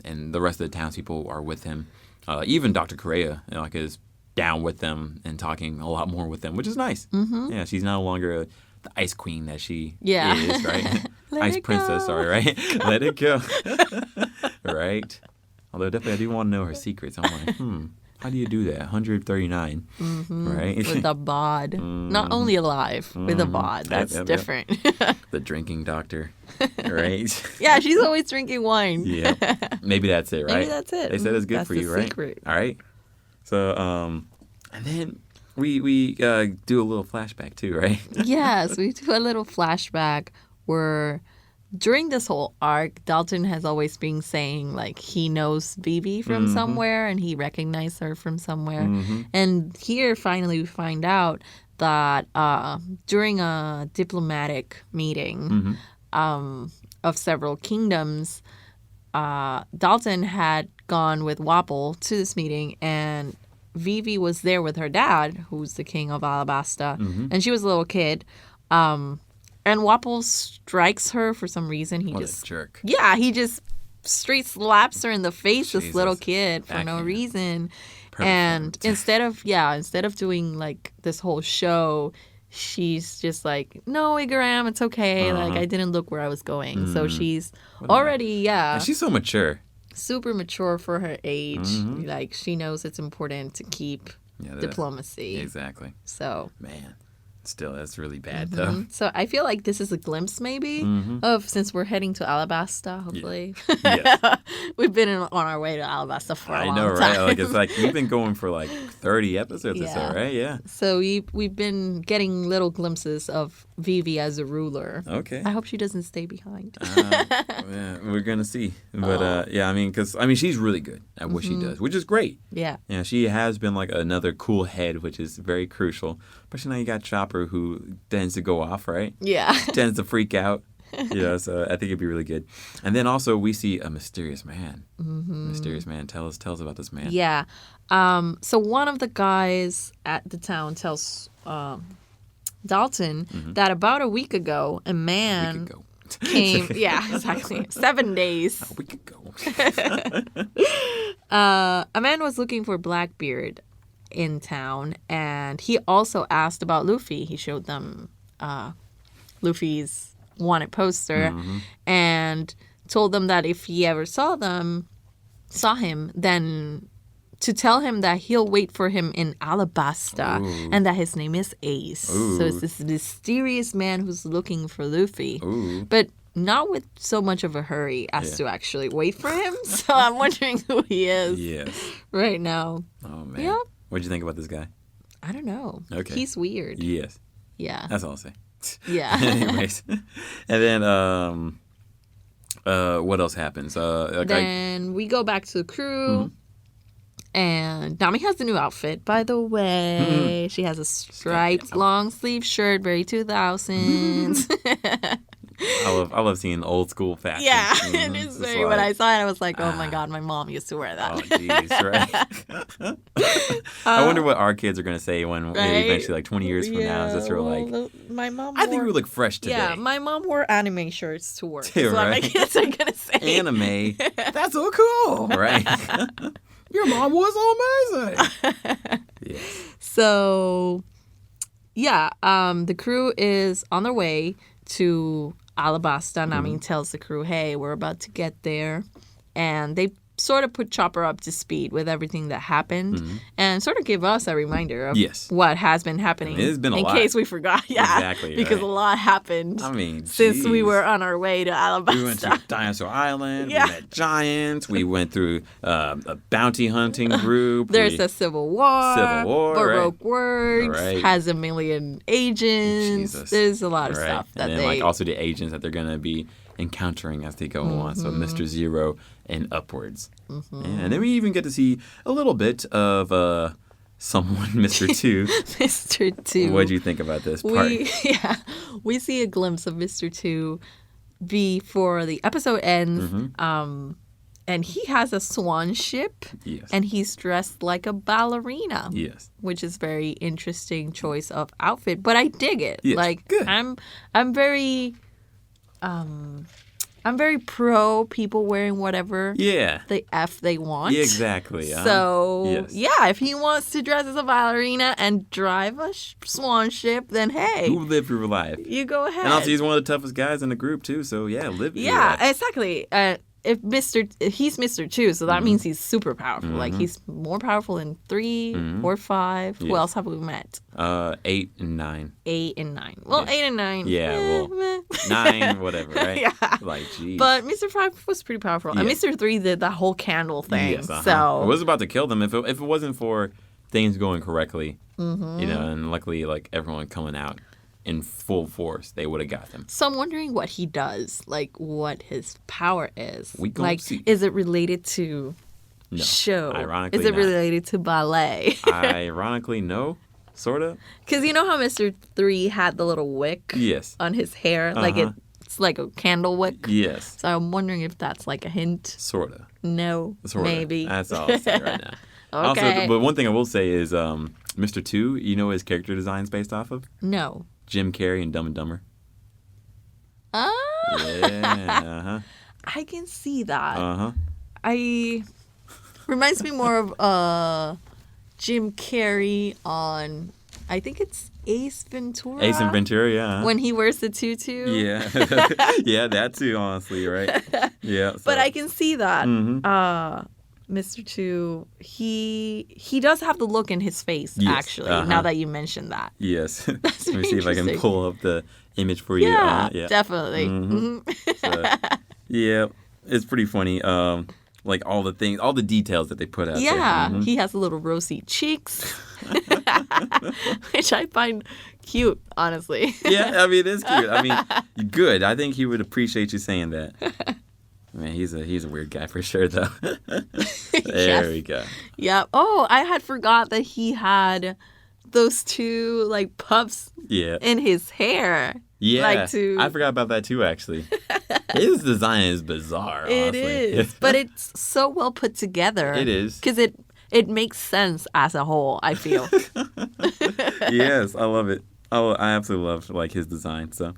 And the rest of the townspeople are with him. Even Dr. Correa, is down with them and talking a lot more with them, which is nice. Mm-hmm. Yeah, she's no longer the ice queen that she is, right? Ice princess, sorry, right? Let it go. Right? Although definitely I do want to know her secrets. I'm like, how do you do that? 139, right? With a bod. Not only alive, with a bod. That's different. The drinking doctor, right? Yeah, she's always drinking wine. Yeah. Maybe that's it, right? Maybe that's it. They said it's good that's for you, right? Secret. All right. So, and then we do a little flashback too, right? Yes, we do a little flashback where during this whole arc, Dalton has always been saying like he knows Vivi from somewhere and he recognized her from somewhere. And here finally we find out that during a diplomatic meeting of several kingdoms, Dalton had gone with Wapol to this meeting, and Vivi was there with her dad, who's the king of Alabasta, and she was a little kid. And Wapol strikes her for some reason. What a jerk. Yeah, he just straight slaps her in the face, this little kid, for no reason. Perfect. And instead of doing like this whole show, she's just like, no, Igaram, it's okay. Like, I didn't look where I was going. So she's already, And she's so mature. Super mature for her age. Like, she knows it's important to keep diplomacy. Exactly. So. Man. Still, that's really bad, though. So I feel like this is a glimpse, maybe, of since we're heading to Alabasta, hopefully. Yeah. Yes. We've been on our way to Alabasta for a long time. I know, right? Like, it's like we've been going for like 30 episodes or so, right? Yeah. So we've been getting little glimpses of Vivi as a ruler. Okay. I hope she doesn't stay behind. Yeah, we're going to see. But, because she's really good at what she does, which is great. Yeah. Yeah, she has been like another cool head, which is very crucial. Especially now you got Chopper Chopper who tends to go off, right? Yeah. Tends to freak out. So I think it'd be really good. And then also we see a mysterious man. Mm-hmm. Mysterious man. Tell us about this man. Yeah. So one of the guys at the town tells Dalton that about a week ago, a man came. Yeah, exactly. 7 days. A week ago. A man was looking for Blackbeard in town, and he also asked about Luffy. He showed them Luffy's wanted poster and told them that if he ever saw him, then to tell him that he'll wait for him in Alabasta. Ooh. And that his name is Ace. Ooh. So it's this mysterious man who's looking for Luffy. Ooh. But not with so much of a hurry as to actually wait for him. So I'm wondering who he is right now. Oh, man. Yeah. What did you think about this guy? I don't know. Okay. He's weird. Yes. Yeah. That's all I'll say. Yeah. Anyways. And then what else happens? Then we go back to the crew. And Nami has the new outfit, by the way. She has a striped long sleeve shirt, very 2000s. I love seeing old school fashion. Yeah, it is very. When I saw it, I was like, oh my God, my mom used to wear that. Oh, jeez, right? I wonder what our kids are going to say when eventually, like 20 years from now, is we're like, my mom. I think we look fresh today. Yeah, my mom wore anime shirts to work. That's what my kids are going to say. Anime? That's so cool, right? Your mom was amazing. Yes. So, yeah, the crew is on their way to Alabasta. Nami tells the crew, hey, we're about to get there. And they sort of put Chopper up to speed with everything that happened and sort of give us a reminder of what has been happening. It's been a lot. In case we forgot. Yeah. Exactly. Because a lot happened since we were on our way to Alabasta. We went to Dinosaur Island. Yeah. We met giants. We went through a bounty hunting group. There's a civil war. Baroque works. Right. Has a million agents. Jesus. There's a lot of stuff. And then also the agents that they're going to be encountering as they go on. So Mr. Zero and upwards. Yeah, and then we even get to see a little bit of someone, Mr. 2. Mr. 2. What do you think about this part? We see a glimpse of Mr. 2 before the episode ends. And he has a swan ship. Yes. And he's dressed like a ballerina. Yes. Which is very interesting choice of outfit. But I dig it. Yes. Like, good. I'm very pro people wearing whatever the F they want. Yeah, exactly. So, if he wants to dress as a ballerina and drive a swan ship, then hey. You live your life. You go ahead. And also, he's one of the toughest guys in the group, too. So, live your life. Yeah, exactly. He's Mr. 2, so that means he's super powerful. Like, he's more powerful than 3 or 5. Who else have we met? 8 and 9. 8 and 9. Well, 8 and 9. Yeah, 9, whatever, right? Yeah. Like, geez. But Mr. 5 was pretty powerful. And Mr. 3 did that whole candle thing. Yes, so I was about to kill them if it wasn't for things going correctly. And luckily, like, everyone coming out in full force, they would have got them. So I'm wondering what he does, like what his power is. We gonna see. Is it related to show? Ironically, is it related to ballet? Ironically, no. Sort of. Because you know how Mr. 3 had the little wick on his hair? Like it's like a candle wick? Yes. So I'm wondering if that's like a hint. Sort of. No. Sorta. Maybe. That's all I'll say right now. Okay. Also, but one thing I will say is Mr. 2, you know what his character design's based off of? No. Jim Carrey in Dumb and Dumber. Oh. Yeah. I can see that. Reminds me more of Jim Carrey on, I think it's Ace Ventura. Ace and Ventura, yeah. When he wears the tutu. Yeah. Yeah, that too, honestly, right? Yeah. So. But I can see that. Mr. 2, he does have the look in his face, actually, now that you mentioned that. Yes. Let me see if I can pull up the image for you. Yeah, definitely. So, yeah, it's pretty funny. Like all the details that they put out there. Yeah, he has little rosy cheeks, which I find cute, honestly. Yeah, I mean, it's cute. I mean, good. I think he would appreciate you saying that. Man, he's a weird guy for sure, though. There we go. Yeah. Oh, I had forgot that he had those two like puffs in his hair. Yeah, like I forgot about that too, actually. His design is bizarre, honestly. It is, but it's so well put together. It is. Because it makes sense as a whole, I feel. Yes, I love it. I absolutely love like his design. So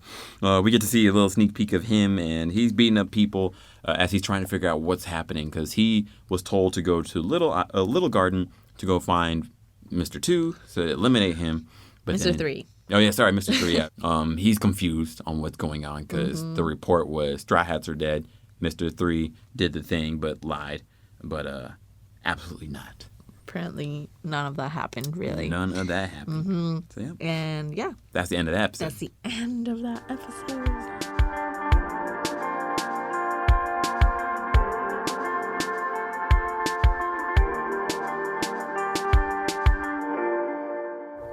we get to see a little sneak peek of him, and he's beating up people as he's trying to figure out what's happening because he was told to go to a little garden to go find Mr. 2 to eliminate him. But Mr. 3. Oh, yeah, sorry, Mr. 3, yeah. He's confused on what's going on because the report was Straw Hats are dead. Mr. 3 did the thing but lied. But absolutely not. Apparently, none of that happened, really. None of that happened. Mm-hmm. So, yeah. And, yeah. That's the end of that episode. That's the end of that episode.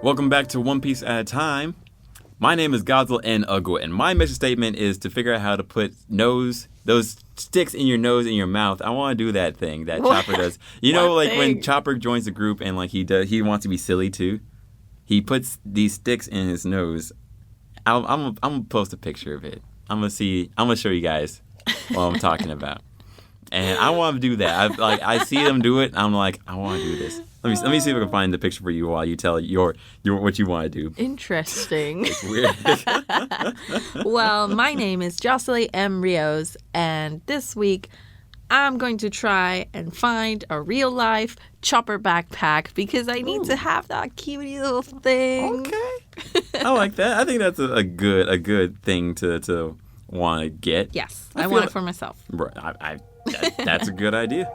Welcome back to One Piece at a Time. My name is Godswill and Ugwa, and my mission statement is to figure out how to put those sticks in your nose and your mouth. I want to do that thing that Chopper does. You know, like when Chopper joins the group and like he wants to be silly too. He puts these sticks in his nose. I'm gonna post a picture of it. I'm gonna show you guys what I'm talking about. And I want to do that. I see them do it. I'm like, I want to do this. Let me see if I can find the picture for you while you tell your what you want to do. Interesting. It's weird. Well, my name is Josellie M. Rios, and this week I'm going to try and find a real life Chopper backpack because I need to have that cutie little thing. Okay. I like that. I think that's a good thing to want to get. Yes, I want it for myself. That's a good idea.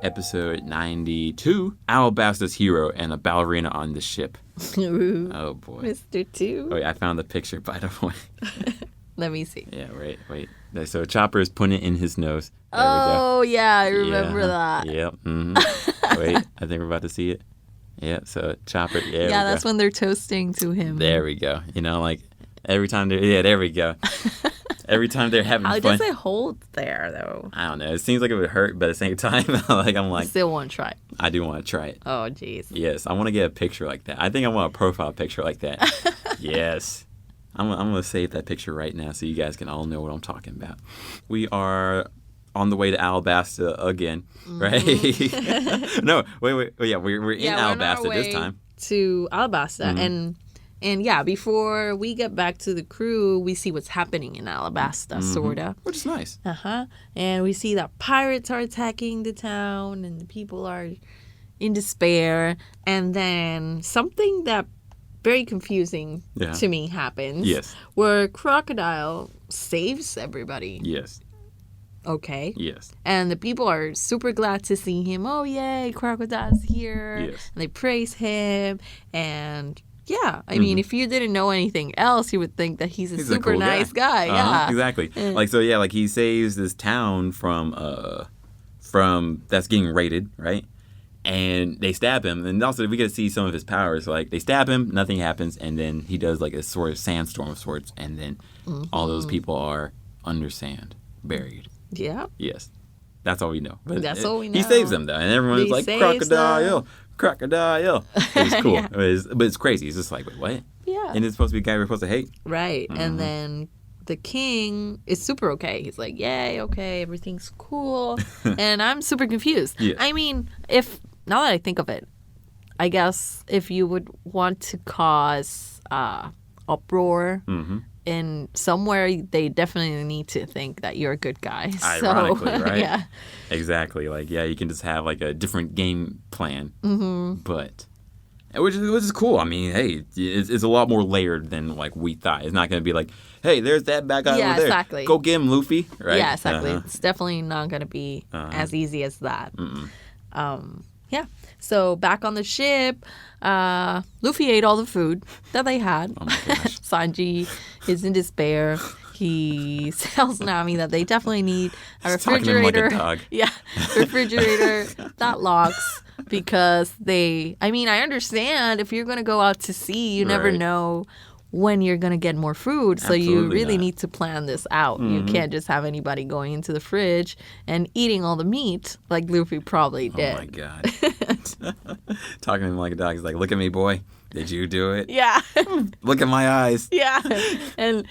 Episode 92, Alabasta's hero and a ballerina on the ship. Ooh, oh, boy. Mr. 2. Oh, yeah, I found the picture, by the way. Let me see. Yeah, wait. So Chopper is putting it in his nose. There we go. Yeah, I remember that. Yep. Mm-hmm. Wait, I think we're about to see it. Yeah, so Chopper, yeah, that's when they're toasting to him. There we go. You know, like every time there we go. Every time they're having fun. How does it hold there, though? I don't know. It seems like it would hurt, but at the same time, I'm like... Still want to try it. I do want to try it. Oh, jeez. Yes, I want to get a picture like that. I think I want a profile picture like that. Yes. I'm going to save that picture right now so you guys can all know what I'm talking about. We are on the way to Alabasta again, right? No, wait. Oh, yeah, we're in Alabasta this time. To Alabasta, And yeah, before we get back to the crew, we see what's happening in Alabasta, sorta. Which is nice. And we see that pirates are attacking the town and the people are in despair. And then something that very confusing to me happens. Yes. Where Crocodile saves everybody. Yes. Okay. Yes. And the people are super glad to see him. Oh, yay, Crocodile's here. Yes. And they praise him. And... yeah, I mean, if you didn't know anything else, you would think that he's a super cool nice guy. Yeah, exactly. Like he saves this town from that's getting raided, right? And they stab him, and also we get to see some of his powers. Like they stab him, nothing happens, and then he does like a sort of sandstorm of sorts, and then all those people are under sand, buried. Yeah. Yes, that's all we know. But that's all we know. He saves them though, and everyone's like Crocodile. It's cool. But it's crazy. It's just like, wait, what? Yeah. And it's supposed to be a guy we're supposed to hate. Right. And then the king is super okay. He's like, yay, okay, everything's cool. And I'm super confused. Yes. I mean, now that I think of it, I guess if you would want to cause uproar in somewhere, they definitely need to think that you're a good guy. Ironically, so, right? Yeah. Exactly. Like, yeah, you can just have like a different game plan, but which is cool. I mean, hey, it's a lot more layered than like we thought. It's not going to be like, hey, there's that bad guy over there. Exactly. Go get him, Luffy. Right? Yeah, exactly. It's definitely not going to be as easy as that. Yeah. So back on the ship, Luffy ate all the food that they had. Oh my gosh. Sanji is in despair. He tells Nami that they definitely need a refrigerator. Talking to him like a dog. Yeah, refrigerator that locks because I understand if you're going to go out to sea, you never know when you're going to get more food. So you Absolutely really not. need to plan this out. You can't just have anybody going into the fridge and eating all the meat like Luffy probably did. Oh my God. Talking to him like a dog. He's like, look at me, boy. Did you do it? Yeah. Look at my eyes. Yeah. And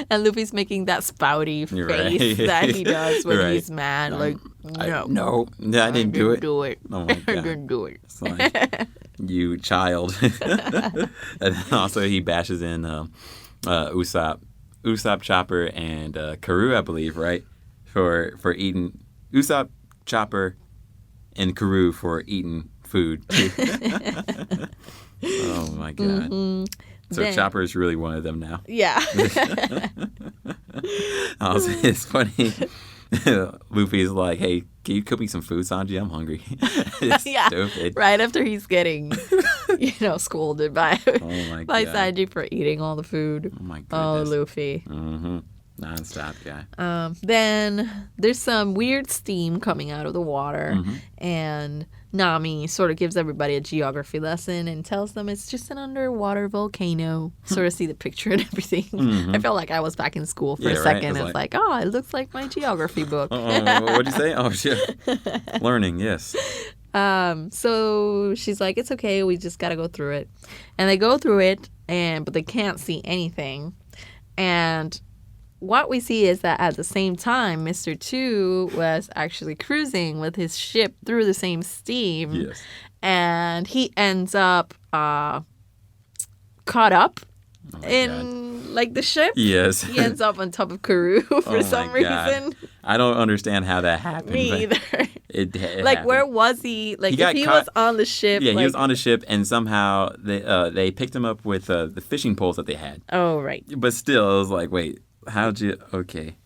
Luffy's making that spouty face that he does when he's mad. Like, no. I didn't do it. Oh my I God. didn't do it. It's like, you child. And then also he bashes in Usopp, Chopper, and Karoo, I believe, right? For eating Usopp, Chopper, and Karoo for eating food. Oh my God. Mm-hmm. So Chopper is really one of them now. Yeah. Also, it's funny. Luffy's like, hey, can you cook me some food, Sanji? I'm hungry. It's Yeah. stupid. Right after he's getting, scolded by God. Sanji for eating all the food. Oh my Oh, goodness. Luffy. Mm-hmm. Non-stop guy. Then there's some weird steam coming out of the water, and Nami sort of gives everybody a geography lesson and tells them it's just an underwater volcano. Sort of see the picture and everything. I felt like I was back in school for a second. Right? It's like, oh, it looks like my geography book. What'd you say? Oh, shit. Learning, yes. So she's like, it's okay, we just gotta go through it. And they go through it, but they can't see anything. And what we see is that at the same time, Mr. 2 was actually cruising with his ship through the same steam. Yes. And he ends up caught up God. like the ship. Yes. He ends up on top of Karoo for some reason. I don't understand how that happened. Me either. It Like, happened. where was he? Like, He got if he caught- was on the ship. Yeah, like, he was on a ship, and somehow they picked him up with the fishing poles that they had. Oh, right. But still, it was like, wait, how'd you? Okay.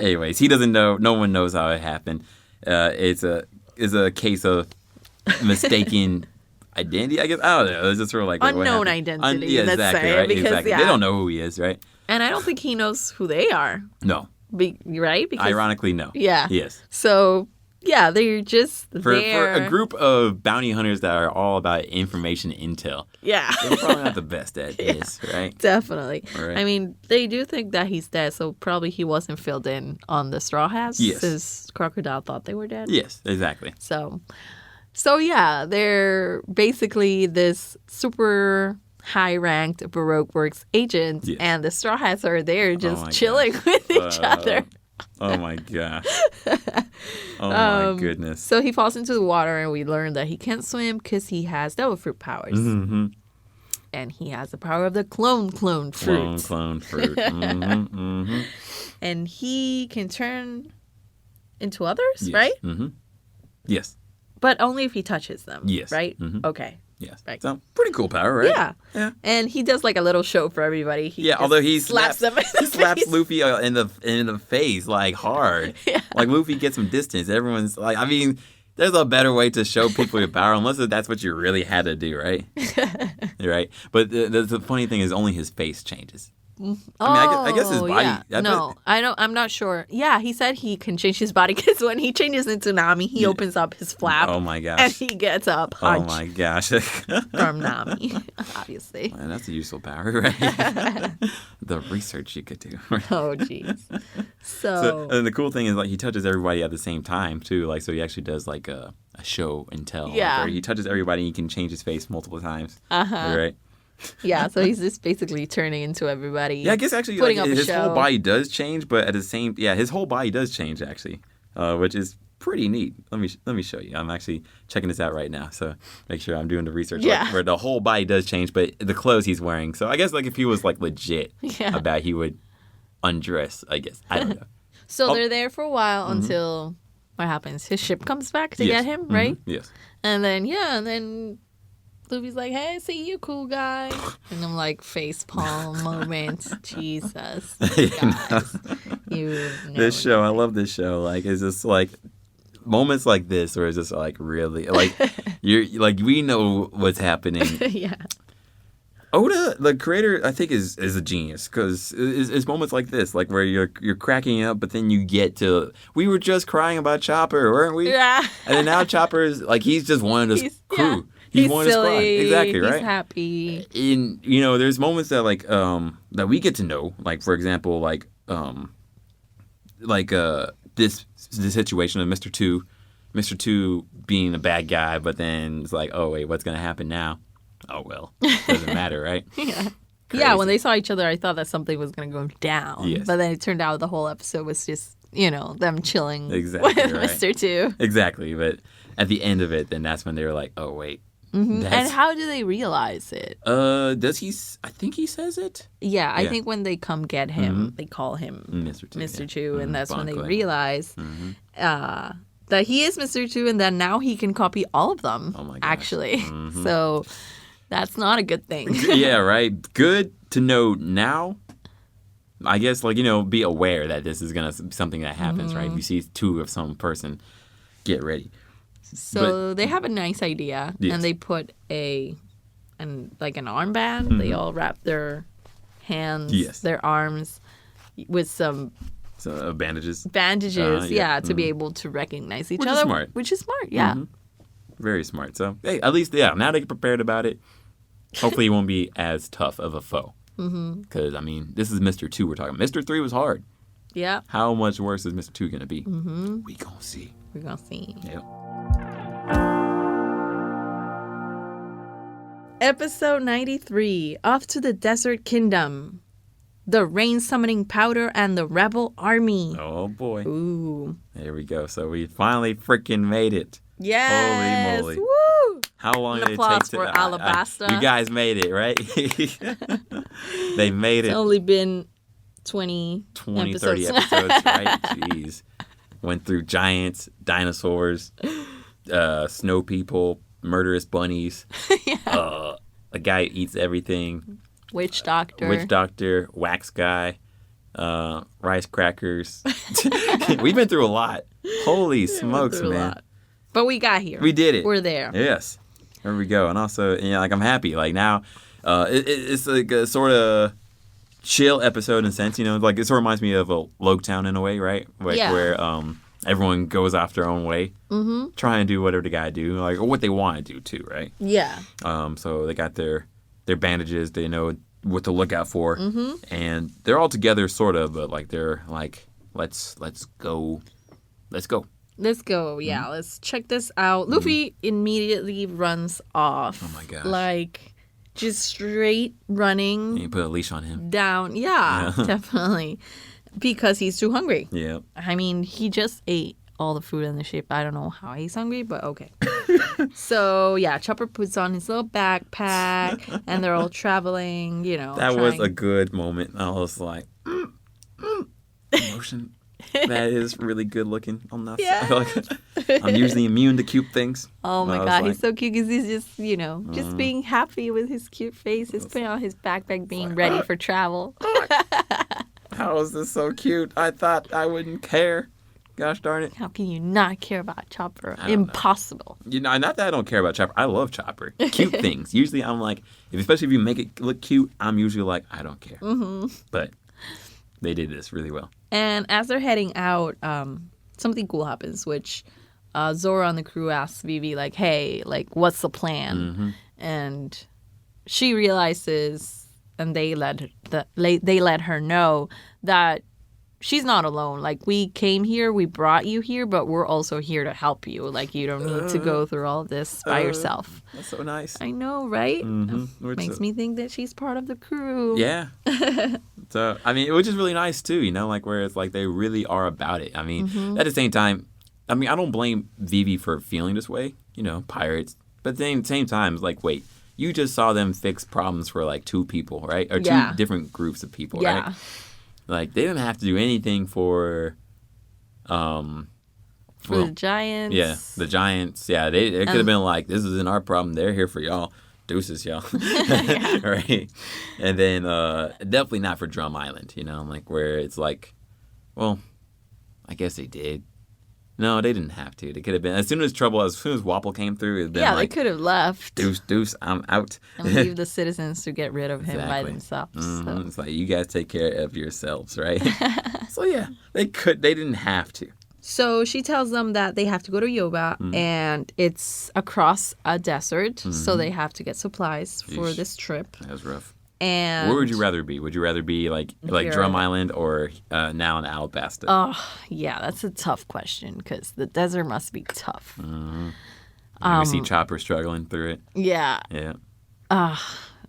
Anyways, he doesn't know. No one knows how it happened. It's a case of mistaken identity, I guess. I don't know. It's just sort of like what Unknown happened? identity, Yeah, let's exactly. say, Right. because, Exactly. yeah. They don't know who he is, right? And I don't think he knows who they are. No. Right? Because, Ironically, no. yeah. Yes. So, yeah, they're just For there. a group of bounty hunters that are all about information intel, Yeah. they're probably not the best at this, right? Definitely. Right. I mean, they do think that he's dead, so probably he wasn't filled in on the Straw Hats. Yes. Because Crocodile thought they were dead. Yes, exactly. So yeah, they're basically this super high-ranked Baroque Works agent, Yes. and the Straw Hats are there just my chilling with each other. Oh my gosh. Oh my goodness. So he falls into the water, and we learn that he can't swim because he has devil fruit powers. Mm-hmm. And he has the power of the clone fruit. Clone fruit. Mm-hmm, mm-hmm. And he can turn into others, Yes. right? Mm-hmm. Yes. But only if he touches them. Yes. Right? Mhm. Okay. Yes. Right. So pretty cool power, right? Yeah. Yeah. And he does like a little show for everybody. He just Although he slaps them in he the slaps face. Luffy in the face like hard. Yeah. Like Luffy gets some distance. Everyone's like, I mean, there's a better way to show people your power, unless that's what you really had to do, right? Right. But the funny thing is, only his face changes. I mean, I guess his body. Yeah. I'm not sure. Yeah, he said he can change his body because when he changes into Nami, he opens up his flap. Oh my gosh. And he gets a Oh punch my gosh. from Nami, obviously. Man, that's a useful power, right? The research you could do. Oh, jeez. So, and the cool thing is, like, he touches everybody at the same time too. Like, so he actually does like a show and tell. Yeah. Where he touches everybody, and he can change his face multiple times. Uh-huh. Right. Yeah, so he's just basically turning into everybody. Yeah, I guess actually putting like, up a his show. whole body does change, but at the same, his whole body does change actually, which is pretty neat. Let me show you. I'm actually checking this out right now, so make sure I'm doing the research. Yeah. Like, where the whole body does change, but the clothes he's wearing. So I guess like if he was like legit about, he would undress. I guess I don't know. So they're there for a while until what happens? His ship comes back to Yes. get him, right? Yes. And then Luffy's like, "Hey, see you, cool guy," and I'm like, face palm moment. Jesus, guys, you know This show, I love this show. Like, it's just like moments like this where it's just like really like you're like we know what's happening. Yeah. Oda, the creator, I think is a genius because it's moments like this, like where you're cracking up, but then you get to we were just crying about Chopper, weren't we? Yeah. And then now Chopper is like he's just one of this crew. He's one of the squad. silly. Exactly, right? He's happy. In there's moments that like that we get to know, like for example, this situation of Mr. Two being a bad guy, but then it's like, oh wait, what's gonna happen now? Oh well, doesn't matter, right? Yeah. Crazy. Yeah, when they saw each other, I thought that something was going to go down. Yes. But then it turned out the whole episode was just, them chilling Exactly, with right. Mr. Two. Exactly, but at the end of it, then that's when they were like, oh wait. Mm-hmm. And how do they realize it? Does he? I think he says it. Yeah, I think when they come get him, they call him Mr. Two, and that's when they Bonkley. realize that he is Mr. Two, and then now he can copy all of them. Oh my gosh. Actually, so that's not a good thing. Yeah, right. Good to know now. I guess, be aware that this is gonna be something that happens, right? If you see two of some person, get ready. So they have a nice idea, and they put an armband. They all wrap their hands, their arms, with some bandages. To be able to recognize each other. Which is smart, yeah. Mm-hmm. Very smart. So, hey, at least, now they get prepared about it. Hopefully, it won't be as tough of a foe. Because, this is Mr. 2 we're talking about. Mr. 3 was hard. Yeah. How much worse is Mr. 2 going to be? We gonna see. We're going to see. Yep. Episode 93, Off to the Desert Kingdom. The rain summoning powder and the rebel army. Oh, boy. Ooh. There we go. So we finally freaking made it. Yes. Holy moly. Woo. How long did it applause take to... for Alabasta. You guys made it, right? They made it. It's only been 20 30 episodes, right? Jeez. Went through giants, dinosaurs, snow people, murderous bunnies. A guy who eats everything. Witch doctor, wax guy, rice crackers. We've been through a lot. Holy smokes, man. But we got here. We did it. We're there. Yes. There we go. And also, I'm happy. Like now, it's like a sort of chill episode in a sense, like it sort of reminds me of a Loketown in a way, right? Like where everyone goes off their own way, trying to do whatever they gotta do, or what they want to do too, right? Yeah. So they got their bandages, they know what to look out for, and they're all together, sort of, but like they're like, let's go. Let's go. Yeah, let's check this out. Luffy immediately runs off. Oh my gosh! Like just straight running. And you put a leash on him. Down. Yeah, definitely. Because he's too hungry. Yeah. He just ate all the food in the ship. I don't know how he's hungry, but okay. So, Chopper puts on his little backpack, and they're all traveling, That was a good moment. I was like, emotion. That is really good looking on that. Yeah. I'm usually immune to cute things. Oh my God, he's so cute because he's just, just being happy with his cute face. He's putting on his backpack, being ready for travel. How is this so cute? I thought I wouldn't care. Gosh darn it. How can you not care about Chopper? Impossible. Not that I don't care about Chopper. I love Chopper. Cute things. Usually I'm like, especially if you make it look cute, I'm usually like, I don't care. But they did this really well. And as they're heading out, something cool happens, which Zoro and the crew asks Vivi, like, hey, like, what's the plan? And she realizes, and they let her know that she's not alone. Like, we came here, we brought you here, but we're also here to help you. Like, you don't need to go through all of this by yourself. That's so nice. I know, right? Makes me think that she's part of the crew. Yeah. So, which is really nice too, like where it's like they really are about it. At the same time, I don't blame Vivi for feeling this way, pirates. But at the same time, it's like, wait, you just saw them fix problems for like two people, right? Or two different groups of people, right? Like, they didn't have to do anything for the Giants. Yeah, the Giants. Yeah, it could have been like, this isn't our problem. They're here for y'all. Deuces, y'all. Right? And then definitely not for Drum Island, like where it's like, well, I guess they did. No, they didn't have to. They could have been, as soon as Wapple came through, it'd been like, they could have left. Deuce, I'm out. And leave the citizens to get rid of him by themselves. So. It's like, you guys take care of yourselves, right? So yeah, they didn't have to. So she tells them that they have to go to Yoba, and it's across a desert, so they have to get supplies for this trip. That was rough. And where would you rather be? Would you rather be like Drum Island or now in Alabasta? Oh, yeah, that's a tough question because the desert must be tough. We see Chopper struggling through it. Yeah. Yeah. I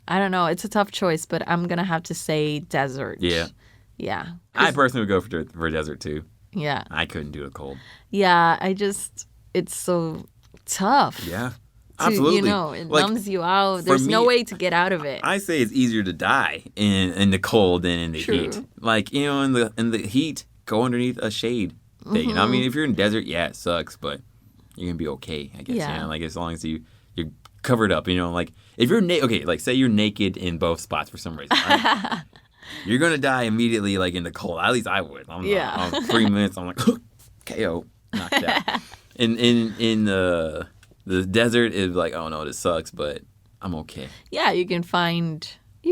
don't know. It's a tough choice, but I'm going to have to say desert. Yeah. Yeah. I personally would go for desert too. Yeah. I couldn't do the cold. Yeah. It's so tough. Yeah. Absolutely. It numbs you out. There's no way to get out of it. I say it's easier to die in the cold than in the heat. Like, in the heat, go underneath a shade thing. You know? I mean, if you're in desert, yeah, it sucks, but you're going to be okay, I guess. Yeah. Like, as long as you're covered up, like, if you're naked, okay, like, say you're naked in both spots for some reason, right? You're going to die immediately, like, in the cold. At least I would. I'm 3 minutes, I'm like, KO, knocked out. In the desert is like, oh no, this sucks, but I'm okay. Yeah, you can find shade. Yeah,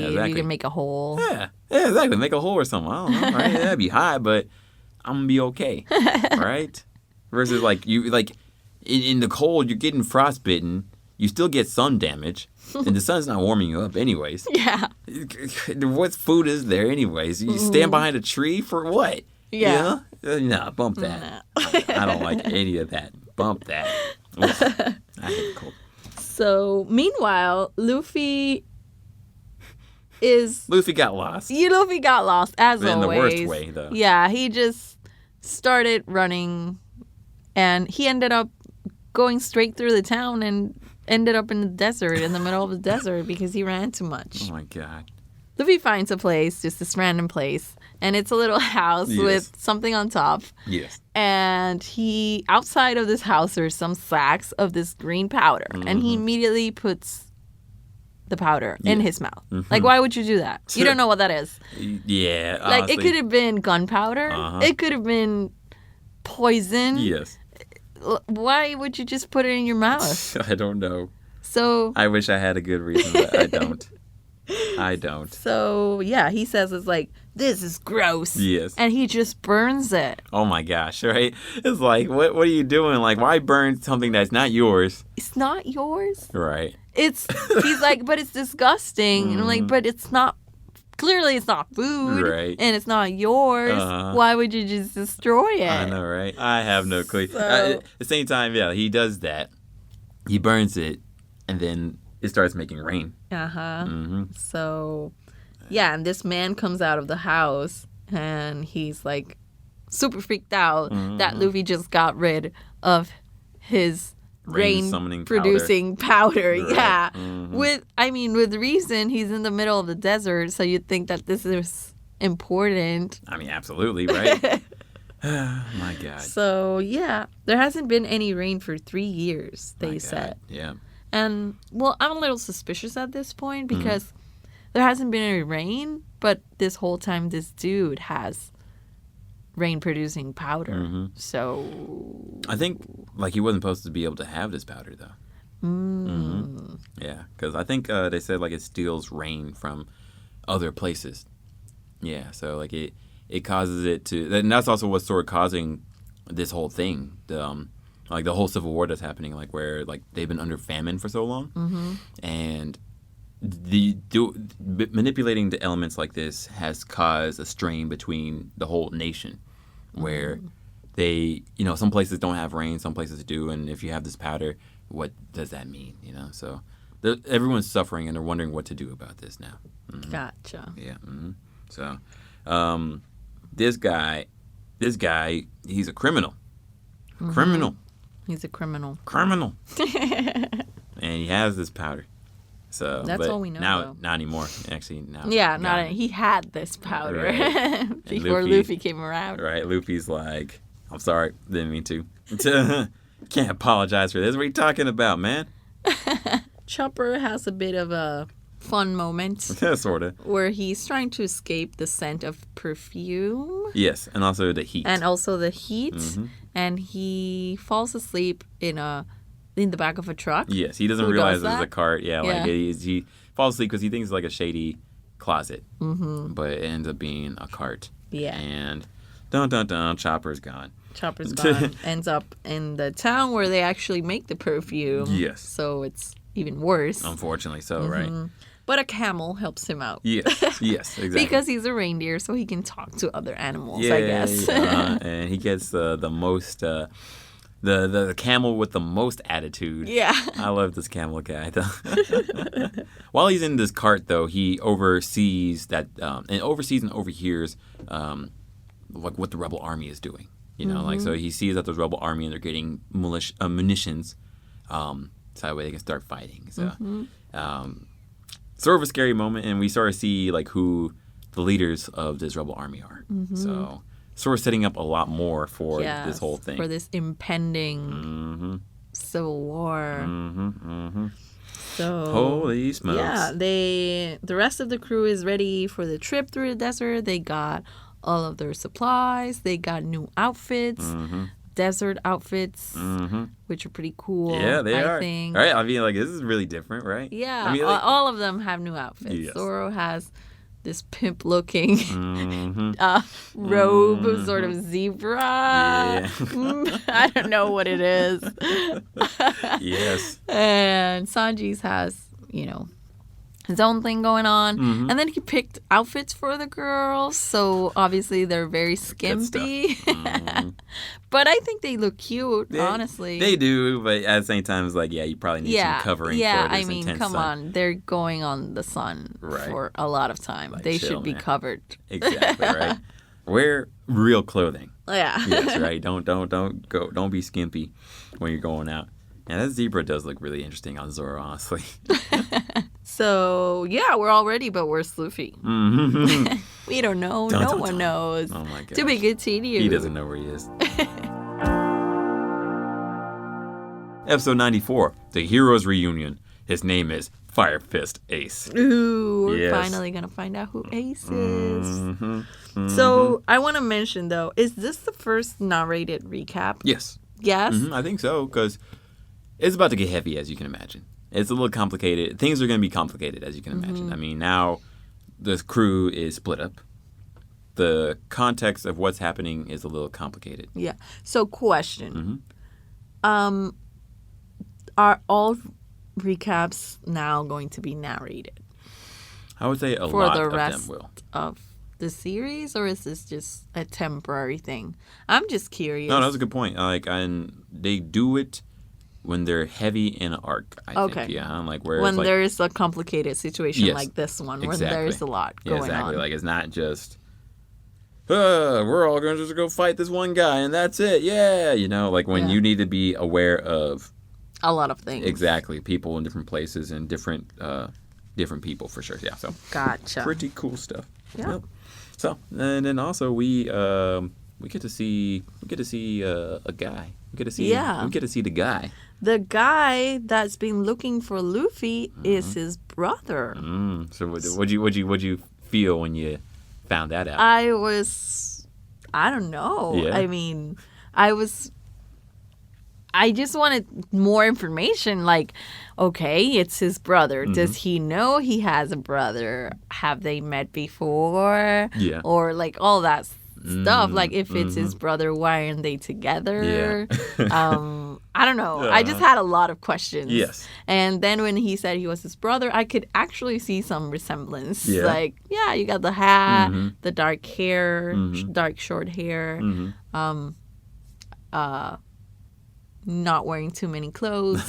exactly. You can make a hole. Yeah, exactly. Make a hole or something. I don't know, right? That'd be hot, but I'm gonna be okay, right? Versus like you in the cold, you're getting frostbitten. You still get sun damage, and the sun's not warming you up anyways. Yeah. What food is there anyways? You stand behind a tree for what? Yeah. No, bump that. I don't like any of that. Bump that. Oof. I hate the cold. So, meanwhile, Luffy got lost. Luffy got lost, as always. In the worst way, though. Yeah, he just started running, and he ended up going straight through the town and ended up in the desert, in the middle of the desert, because he ran too much. Oh, my God. Luffy finds a place, just this random place, and it's a little house with something on top. Yes. And outside of this house, there's some sacks of this green powder, and he immediately puts the powder in his mouth. Like, why would you do that? You don't know what that is. Yeah, honestly. Like, it could have been gunpowder. It could have been poison. Yes. Why would you just put it in your mouth? I don't know. So I wish I had a good reason, but I don't. I don't. So, yeah, he says it's like, this is gross. Yes. And he just burns it. Oh, my gosh, right? It's like, what are you doing? Like, why burn something that's not yours? It's not yours? Right. He's like, but it's disgusting. And I'm like, but it's not, clearly it's not food. Right. And it's not yours. Why would you just destroy it? I know, right? I have no clue. So... at the same time, yeah, he does that. He burns it, and then it starts making rain. So, yeah, and this man comes out of the house, and he's like super freaked out that Luffy just got rid of his rain-producing powder. Right. Yeah, with reason. He's in the middle of the desert, so you'd think that this is important. I mean, absolutely, right? My God. So, yeah, there hasn't been any rain for 3 years, they said. Yeah. And, well, I'm a little suspicious at this point because there hasn't been any rain, but this whole time this dude has rain-producing powder. So... I think, like, he wasn't supposed to be able to have this powder, though. Yeah, because I think they said, like, it steals rain from other places. Yeah, so, like, it causes it to... And that's also what's sort of causing this whole thing. Like, the whole Civil War that's happening, like, where, like, they've been under famine for so long. And manipulating the elements like this has caused a strain between the whole nation, where they, some places don't have rain, some places do, and if you have this powder, what does that mean, So everyone's suffering, and they're wondering what to do about this now. Gotcha. Yeah. So this guy, he's a criminal. He's a criminal. And he has this powder. So that's all we know. Now, though. not anymore. Actually, now. Yeah, he had this powder right. before Luffy came around. Right. Luffy's like, I'm sorry, didn't mean to. Can't apologize for this. What are you talking about, man? Chopper has a bit of a fun moment. Sort of. Where he's trying to escape the scent of perfume. Yes, and also the heat. And he falls asleep in the back of a truck. Yes, he doesn't realize there's a cart. Yeah, like he falls asleep because he thinks it's like a shady closet. But it ends up being a cart. Yeah. And Dun, dun, dun. Chopper's gone. Chopper's gone. Ends up in the town where they actually make the perfume. Yes. So it's even worse. Unfortunately so, right? But a camel helps him out. Yes, exactly. Because he's a reindeer, so he can talk to other animals, I guess. And he gets the most, the camel with the most attitude. Yeah. I love this camel guy, though. While he's in this cart, though, he oversees that, and overhears, like what the rebel army is doing. You know, like, so he sees that there's rebel army and they're getting munitions, so that way they can start fighting. So, sort of a scary moment, and we sort of see like who the leaders of this rebel army are. So sort of setting up a lot more for this whole thing, for this impending civil war. So holy smokes! Yeah, the rest of the crew is ready for the trip through the desert. They got all of their supplies. They got new outfits. Desert outfits, which are pretty cool. Yeah, they are. I think. Right? I mean, like, this is really different, right? Yeah, I mean, like, all of them have new outfits. Yes. Zoro has this pimp-looking robe, sort of zebra. Yeah. I don't know what it is. Yes. And Sanji's has, his own thing going on. And then he picked outfits for the girls. So obviously they're very skimpy. But I think they look cute, honestly. They do, but at the same time, it's like, you probably need some covering for this intense come sun. on. They're going on the sun for a lot of time. Like, they chill, should be man. covered. Exactly, right? Wear real clothing. Yeah. Yes, right. Don't be skimpy when you're going out. And that zebra does look really interesting on Zoro, honestly. So, yeah, we're all ready, but where's Luffy? We don't know. No one knows. Oh, my God. To be continued. He doesn't know where he is. Episode 94, The Heroes Reunion. His name is Fire Fist Ace. Ooh, we're finally going to find out who Ace is. So, I want to mention, though, is this the first narrated recap? Yes. Yes? I think so, because it's about to get heavy, as you can imagine. It's a little complicated. Things are going to be complicated, as you can imagine. I mean, now this crew is split up. The context of what's happening is a little complicated. Yeah. So, question. Are all recaps now going to be narrated? I would say a for lot the of rest them will. of the series, or is this just a temporary thing? I'm just curious. No, that's a good point. And they do it when they're heavy in an arc, I think. Yeah, like where when it's there is a complicated situation like this one, where there's a lot going on. Exactly. Like, it's not just, we're all going to just go fight this one guy and that's it. Yeah. Like when you need to be aware of a lot of things. Exactly. People in different places and different people for sure. Yeah. So gotcha. Pretty cool stuff. Yeah. Yep. So, and then also we get to see a guy. We get to see the guy. The guy that's been looking for Luffy is his brother. So what'd you feel when you found that out? I don't know. Yeah. I mean, I just wanted more information. Like, okay, it's his brother. Does he know he has a brother? Have they met before? Yeah. Or like all that stuff. Like, if it's his brother, why aren't they together? Yeah. I don't know. I just had a lot of questions. Yes. And then when he said he was his brother, I could actually see some resemblance. Yeah. Like, you got the hat, the dark hair, dark short hair, not wearing too many clothes.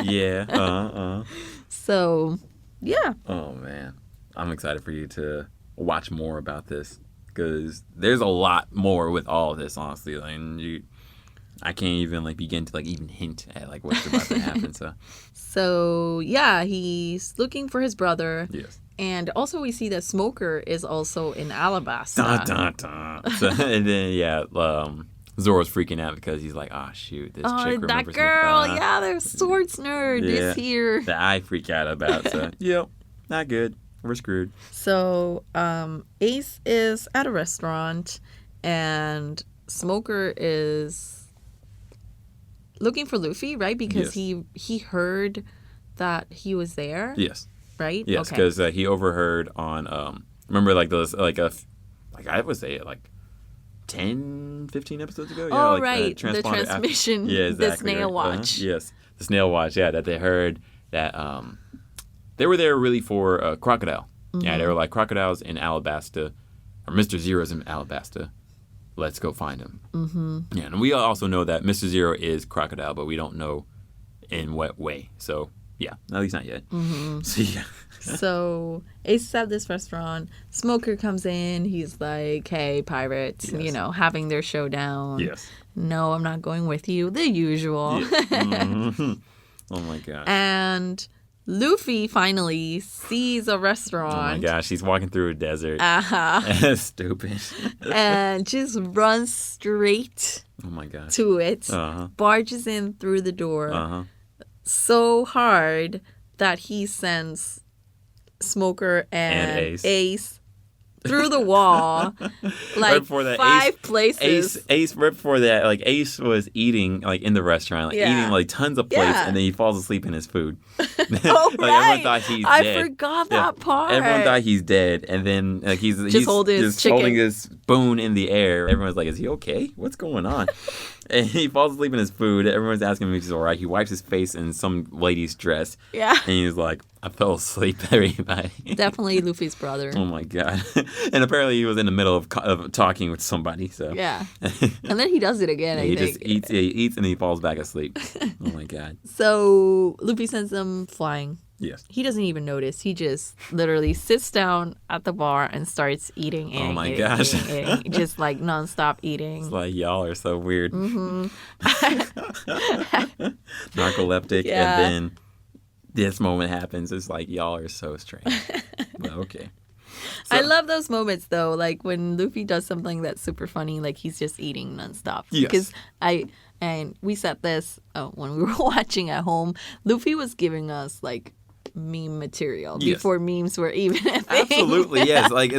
Yeah. So, yeah. Oh, man. I'm excited for you to watch more about this, because there's a lot more with all of this, honestly. I can't even begin to even hint at what's about to happen. So yeah, he's looking for his brother. Yes. And also we see that Smoker is also in Alabasta. Dun, dun, dun. And then Zoro's freaking out because he's like, oh shoot, this chick remembers that me. girl, the swords nerd is here. That I freak out about. So yep, not good. We're screwed. So Ace is at a restaurant and Smoker is looking for Luffy, right? Because he heard that he was there. Yes. Right? Yes, because he overheard on remember those I would say 10, 15 episodes ago. Yeah, oh, like right, the transmission. Yeah, exactly. The snail watch. Yes, the snail watch. Yeah, that they heard that they were there really for Crocodile. Mm-hmm. Yeah, they were like, Crocodiles in Alabasta, or Mr. Zero's in Alabasta. Let's go find him. Mm-hmm. Yeah, and we also know that Mr. Zero is Crocodile, but we don't know in what way. So, yeah, at least not yet. Mm-hmm. So, yeah. So, Ace is at this restaurant. Smoker comes in. He's like, hey, pirates, having their showdown. Yes. No, I'm not going with you. The usual. Yes. Mm-hmm. Oh, my gosh. And Luffy finally sees a restaurant. Oh my gosh, he's walking through a desert. Uh-huh. Stupid. And just runs straight to it. Uh-huh. Barges in through the door so hard that he sends Smoker and Ace through the wall, like right before that, 5 places. Ace, right before that, like Ace was eating, like in the restaurant, eating like tons of plates, and then he falls asleep in his food. Oh, right. Everyone thought he's dead. I forgot that part. Everyone thought he's dead, and then like he's holding his spoon in the air. Everyone's like, "Is he okay? What's going on?" And he falls asleep in his food. Everyone's asking him if he's all right. He wipes his face in some lady's dress. Yeah. And he's like, I fell asleep, everybody. Definitely Luffy's brother. Oh, my God. And apparently he was in the middle of talking with somebody. So yeah. And then he does it again, I think. He just eats and he falls back asleep. Oh, my God. So Luffy sends them flying. Yes. He doesn't even notice. He just literally sits down at the bar and starts eating. Oh my gosh. Eating. Just like nonstop eating. It's like, y'all are so weird. Mm-hmm. Narcoleptic. Yeah. And then this moment happens. It's like, y'all are so strange. But okay. So, I love those moments though. Like when Luffy does something that's super funny, like he's just eating nonstop. Yes. Because and we said this when we were watching at home. Luffy was giving us like meme material before memes were even a thing. Absolutely, yes. Like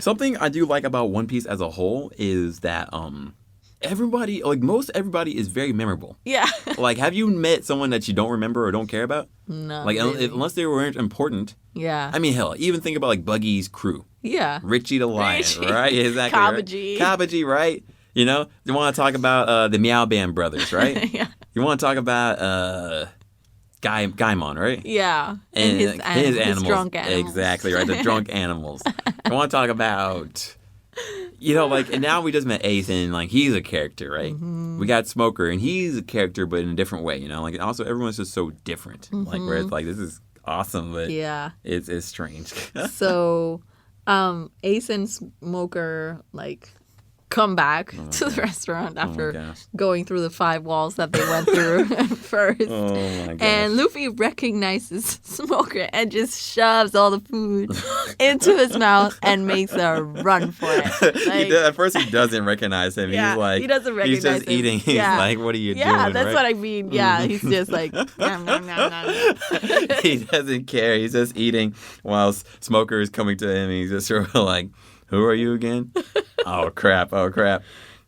something I do like about One Piece as a whole is that everybody, like most everybody, is very memorable. Yeah. Like, have you met someone that you don't remember or don't care about? No. Like, really. Unless they weren't important. Yeah. I mean, hell, even think about like Buggy's crew. Yeah. Richie the Lion, right? Exactly. Kabaji. Right? Kabaji, right? You know, you want to talk about the Meow Band brothers, right? Yeah. You want to talk about Gaimon, right? Yeah. And his animals. His drunk animals. Exactly, right. The drunk animals. I want to talk about, and now we just met Ace, and like he's a character, right? Mm-hmm. We got Smoker, and he's a character, but in a different way, like also everyone's just so different. Mm-hmm. Like where it's like, this is awesome, but it's strange. So, Ace and Smoker like come back to the restaurant after going through the 5 walls that they went through first. Oh my gosh. And Luffy recognizes Smoker and just shoves all the food into his mouth and makes a run for it. Like, at first he doesn't recognize him. Yeah, he's like, he doesn't recognize he's just him. eating. He's like, what are you doing? Yeah, that's right? what I mean. Yeah, he's just like, nom, nom, nom, nom. He doesn't care. He's just eating while Smoker is coming to him. And he's just sort of like, who are you again? Oh crap! Like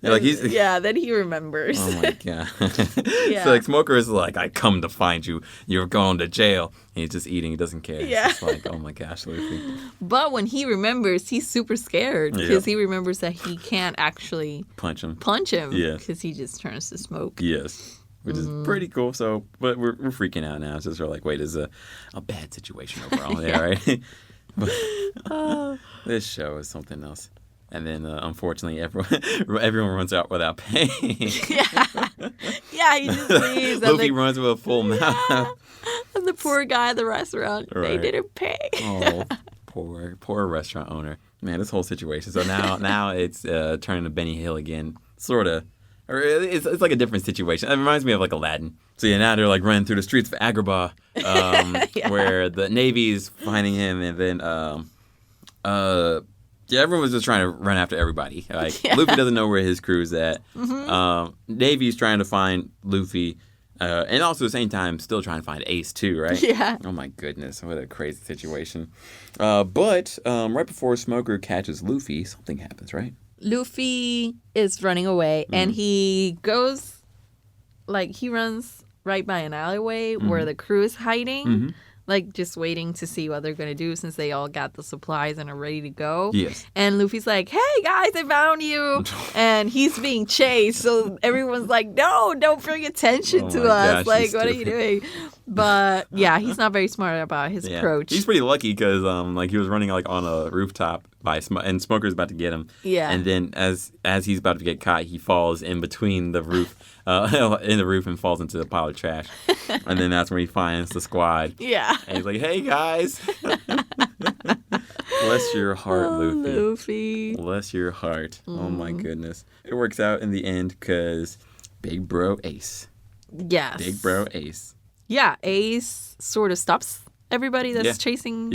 then he remembers. Oh my God. So like Smoker is like, I come to find you. You're going to jail. And he's just eating. He doesn't care. Yeah. It's like, oh my gosh, Luffy. But when he remembers, he's super scared because he remembers that he can't actually punch him. Yeah. Because he just turns to smoke. Yes. Which is pretty cool. So, but we're freaking out now. It's just like, wait, it's a bad situation overall. Yeah, right. But this show is something else. And then, unfortunately, everyone runs out without paying. Yeah, he just leaves. Luffy runs with a full mouth. And the poor guy at the restaurant, they didn't pay. Oh, poor restaurant owner. Man, this whole situation. So now it's turning to Benny Hill again, sort of. Or it's like a different situation. It reminds me of like Aladdin. So now they're like running through the streets of Agrabah, where the Navy's finding him, and then everyone was just trying to run after everybody. Like Luffy doesn't know where his crew's at. Mm-hmm. Navy's trying to find Luffy, and also at the same time still trying to find Ace too, right? Yeah. Oh my goodness, what a crazy situation. But right before Smoker catches Luffy, something happens, right? Luffy is running away, and he goes, he runs right by an alleyway where the crew is hiding. Mm-hmm. like just waiting to see what they're going to do since they all got the supplies and are ready to go. Yes. And Luffy's like, hey, guys, I found you. And he's being chased. So everyone's like, no, don't bring attention to us. Gosh, like, what are you doing? But yeah, he's not very smart about his approach. He's pretty lucky because like he was running like on a rooftop and Smoker's about to get him. Yeah. And then as he's about to get caught, he falls in between the roof, and falls into the pile of trash. And then that's when he finds the squad. Yeah. And he's like, hey, guys. Bless your heart, Luffy. Bless your heart. Oh, my goodness. It works out in the end because Big Bro Ace. Yes. Big Bro Ace. Yeah, Ace sort of stops everybody that's chasing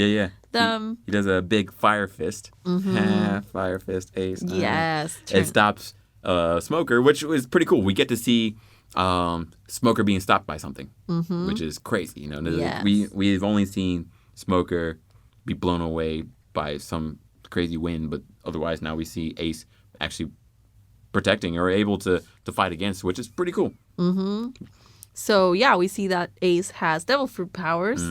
them. He does a big fire fist. Fire fist, Ace. Yes. It stops Smoker, which was pretty cool. We get to see Smoker being stopped by something, which is crazy. You know, we've only seen Smoker be blown away by some crazy wind, but otherwise now we see Ace actually protecting or able to fight against, which is pretty cool. So, yeah, we see that Ace has devil fruit powers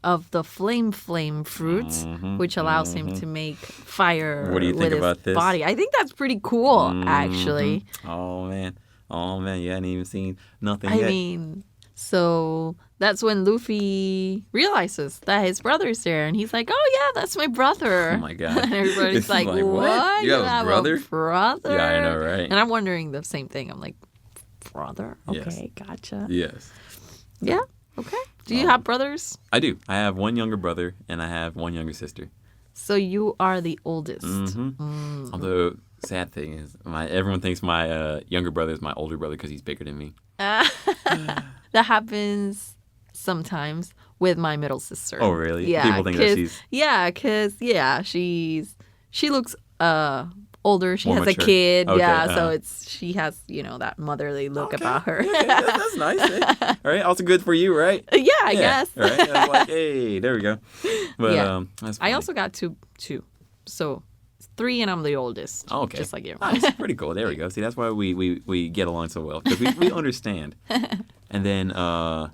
of the flame fruit, which allows him to make fire What do you think with his about this? body. I think that's pretty cool, actually. Oh, man. You hadn't even seen nothing I yet. mean, so that's when Luffy realizes that his brother's there. And he's like, oh, yeah, that's my brother. Oh, my God. And everybody's It's like, like, what? You have a brother? brother? Yeah, I know, right? And I'm wondering the same thing. I'm like, brother? Yes. Okay, gotcha. Yes. Yeah, okay. Do you have brothers? I do. I have one younger brother and I have one younger sister. So you are the oldest. Although, sad thing is, everyone thinks my younger brother is my older brother because he's bigger than me. That happens sometimes with my middle sister. Oh, really? Yeah. People think that she's... Yeah, because, she looks older. She More has mature. a kid. Okay, Yeah, so she has, that motherly look about her. Okay, that's nice. Eh? All right, also good for you, right? Yeah, I guess. All right. I was like, hey, there we go. But that's funny. I also got two. So 3 and I'm the oldest. Oh, okay. Just like you. Oh, that's pretty cool. There we go. See, that's why we get along so well because we understand. And then I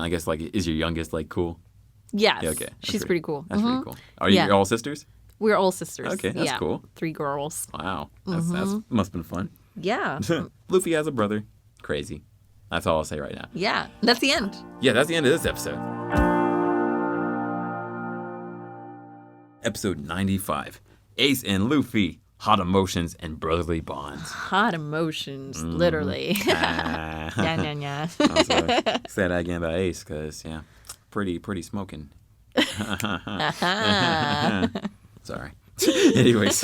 guess like, is your youngest like cool? Yes. Yeah, okay. She's pretty cool. That's pretty cool. Are you all sisters? We're all sisters. Okay, that's cool. 3 girls. Wow, that's must have been fun. Yeah. Luffy has a brother. Crazy. That's all I'll say right now. Yeah. That's the end. Yeah, that's the end of this episode. Episode 95. Ace and Luffy. Hot emotions and brotherly bonds. Hot emotions, literally. Yeah. Also, say that again about Ace, because, pretty smoking. Sorry. Anyways.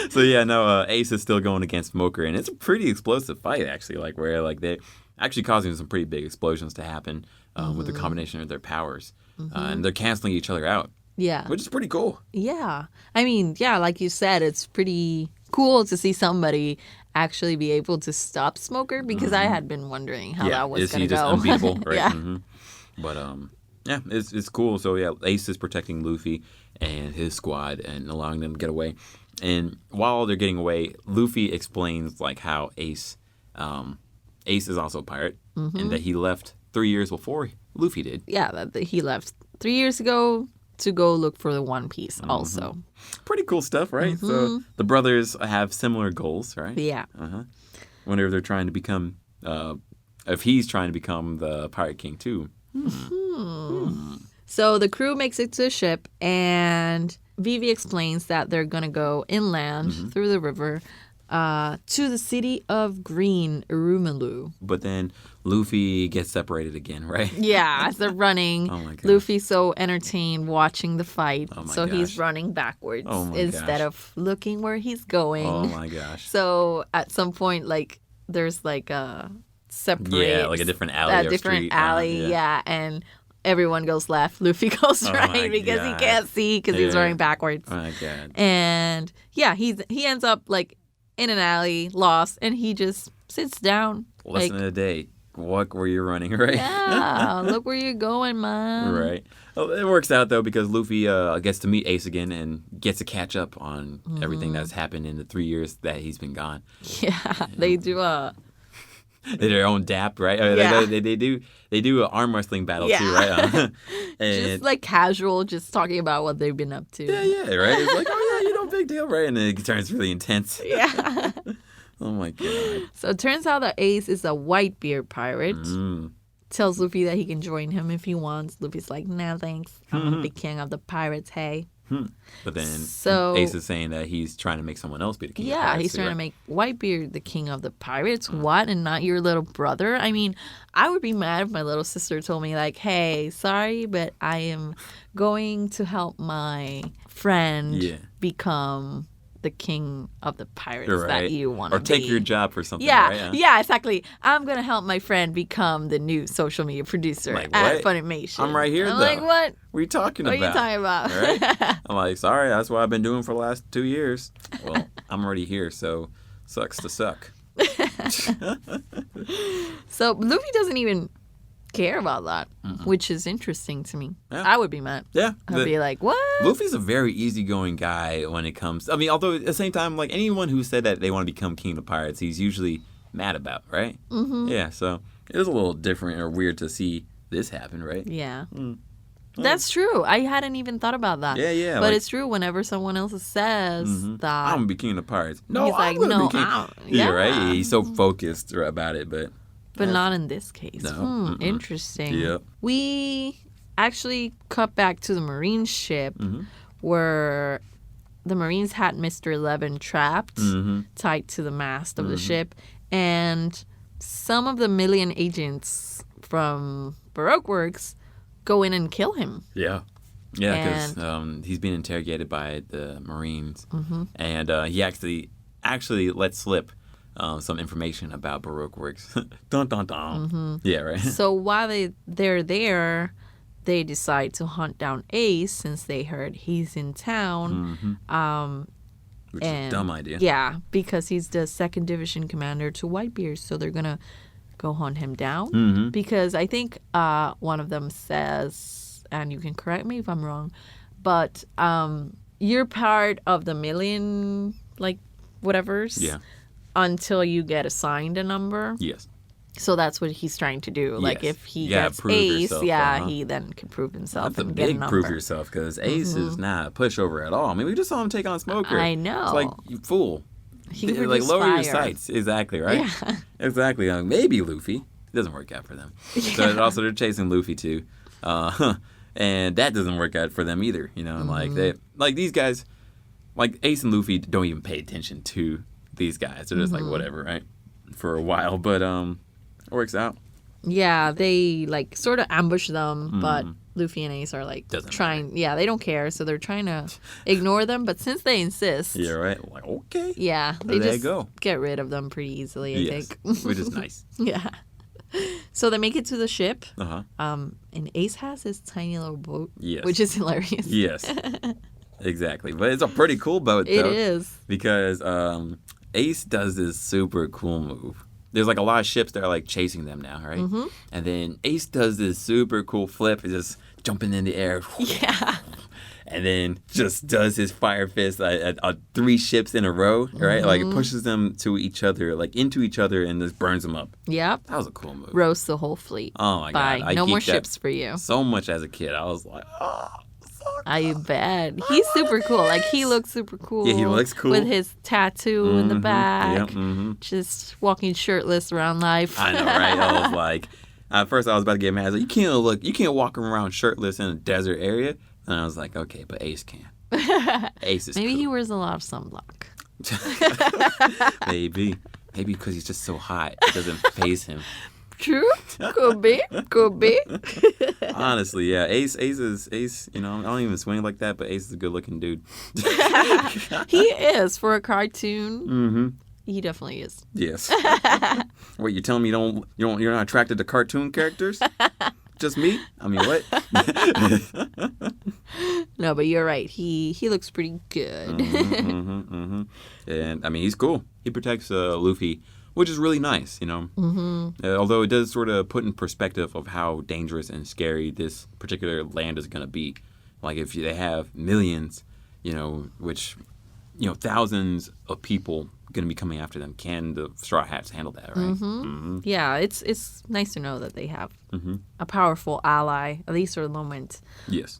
So, Ace is still going against Smoker, and it's a pretty explosive fight, actually, like, where, like, they're actually causing some pretty big explosions to happen with the combination of their powers. And they're canceling each other out. Yeah. Which is pretty cool. Yeah. I mean, like you said, it's pretty cool to see somebody actually be able to stop Smoker because I had been wondering how that was going to go. Is he just unbeatable? Right. Yeah. But, it's cool. So, Ace is protecting Luffy and his squad and allowing them to get away. And while they're getting away, Luffy explains, like, how Ace is also a pirate and that he left 3 years before Luffy did. Yeah, that he left 3 years ago to go look for the One Piece also. Pretty cool stuff, right? So the brothers have similar goals, right? Yeah. Wonder if they're trying to become, if he's trying to become the Pirate King too. So the crew makes it to the ship and Vivi explains that they're going to go inland through the river to the city of Green, Urumalu. But then Luffy gets separated again, right? Yeah, as they're running. Oh my gosh. Luffy's so entertained watching the fight. Oh my so gosh. he's running backwards gosh. instead of looking where he's going. Oh my gosh. So at some point, like, there's like a separate... Yeah, like a different alley or different street. alley, and everyone goes left. Luffy goes right because he can't see because he's running backwards. Oh my God. And he ends up like in an alley, lost, and he just sits down. Less than a day. What were you running, right? Yeah, look where you're going, man. Right. Well, it works out, though, because Luffy gets to meet Ace again and gets to catch up on everything that's happened in the 3 years that he's been gone. Yeah, they do their own dap, right? Yeah. They do an arm wrestling battle too, Yeah. right? Just like casual, just talking about what they've been up to. yeah, right. It's like, oh yeah, big deal, right? And then it turns really intense. Yeah. Oh my god. So it turns out that Ace is a Whitebeard pirate. Tells Luffy that he can join him if he wants. Luffy's like, nah, thanks. I'm the king of the pirates, hey. But then So, Ace is saying that he's trying to make someone else be the king of the pirates. yeah, he's trying to make Whitebeard the king of the pirates. What? And not your little brother? I mean, I would be mad if my little sister told me, like, hey, sorry, but I am going to help my friend become the king of the pirates that you want to be. Or take your job for something, yeah, right? Yeah, exactly. I'm going to help my friend become the new social media producer at Funimation. I'm right here, I'm though. like, what? What are you talking about? What are you talking about? Right? I'm like, sorry, that's what I've been doing for the last 2 years. Well, I'm already here, so sucks to suck. So Luffy doesn't even care about that, which is interesting to me. Yeah. I would be mad. Yeah. I'd be like, what? Luffy's a very easygoing guy when it comes... I mean, although at the same time, like anyone who said that they want to become king of the pirates, he's usually mad about, right? Mm-hmm. Yeah, so it was a little different or weird to see this happen, right? Yeah. That's true. I hadn't even thought about that. Yeah. But it's true whenever someone else says that... I'm going to be king of the pirates. No, he's like, no, yeah, right? He's so focused about it, but not in this case. No. Interesting. Yep. We actually cut back to the Marine ship where the Marines had Mr. 11 trapped, tied to the mast of the ship, and some of the Million agents from Baroque Works go in and kill him. Yeah. Yeah, because he's being interrogated by the Marines, and he actually let slip some information about Baroque Works. Dun, dun, dun. Yeah, right. So while they're there, they decide to hunt down Ace since they heard he's in town. Which is a dumb idea. Yeah, because he's the 2nd Division commander to Whitebeard, so they're going to go hunt him down. Because I think one of them says, and you can correct me if I'm wrong, but you're part of the Million, like, whatevers. Yeah. Until you get assigned a number. Yes. So that's what he's trying to do. Like, if he gets prove Ace, yourself, he then can prove himself That's and a get a big number. prove yourself, because Ace is not a pushover at all. I mean, we just saw him take on Smoker. I know. It's like, you fool. He can like, lower fire. your sights. Exactly, right? Yeah. Exactly. Maybe Luffy. It doesn't work out for them. Yeah. So also, they're chasing Luffy, too. And that doesn't work out for them either. You know, and like these guys, like Ace and Luffy don't even pay attention to these guys. They're just like, whatever, right? For a while, but it works out. Yeah, they like sort of ambush them, but Luffy and Ace are like trying. Matter. Yeah, they don't care, so they're trying to ignore them. But since they insist, yeah, right. Like, okay, yeah, they there just go. Get rid of them pretty easily. I think, which is nice. Yeah. So they make it to the ship. And Ace has his tiny little boat, yes, which is hilarious. Yes, exactly. But it's a pretty cool boat, though. It is, because Ace does this super cool move. There's like a lot of ships that are like chasing them now, right? And then Ace does this super cool flip, just jumping in the air. Yeah. And then just does his fire fist at 3 ships in a row, right? Like it pushes them to each other, like into each other, and just burns them up. Yep. That was a cool move. Roast the whole fleet. Oh my god! No more ships for you. So much as a kid, I was like, oh. I bet. He's super cool. Like, he looks super cool. Yeah, he looks cool. With his tattoo in the back. Yep, Just walking shirtless around life. I know, right? I was like, at first I was about to get mad. I was like, you can't walk around shirtless in a desert area. And I was like, okay, but Ace can. Ace is Maybe cool. he wears a lot of sunblock. Maybe because he's just so hot. It doesn't faze him. True. Could be. Honestly, yeah. Ace, you know, I don't even swing like that, but Ace is a good looking dude. He is. For a cartoon, he definitely is. Yes. Wait, you telling me you're not attracted to cartoon characters? Just me? I mean, what? No, but you're right. He looks pretty good. And I mean, he's cool. He protects Luffy, which is really nice, you know. Although it does sort of put in perspective of how dangerous and scary this particular land is going to be. Like if they have millions, you know, which, you know, thousands of people going to be coming after them. Can the Straw Hats handle that, right? Yeah, it's nice to know that they have a powerful ally, at least for the moment. Yes.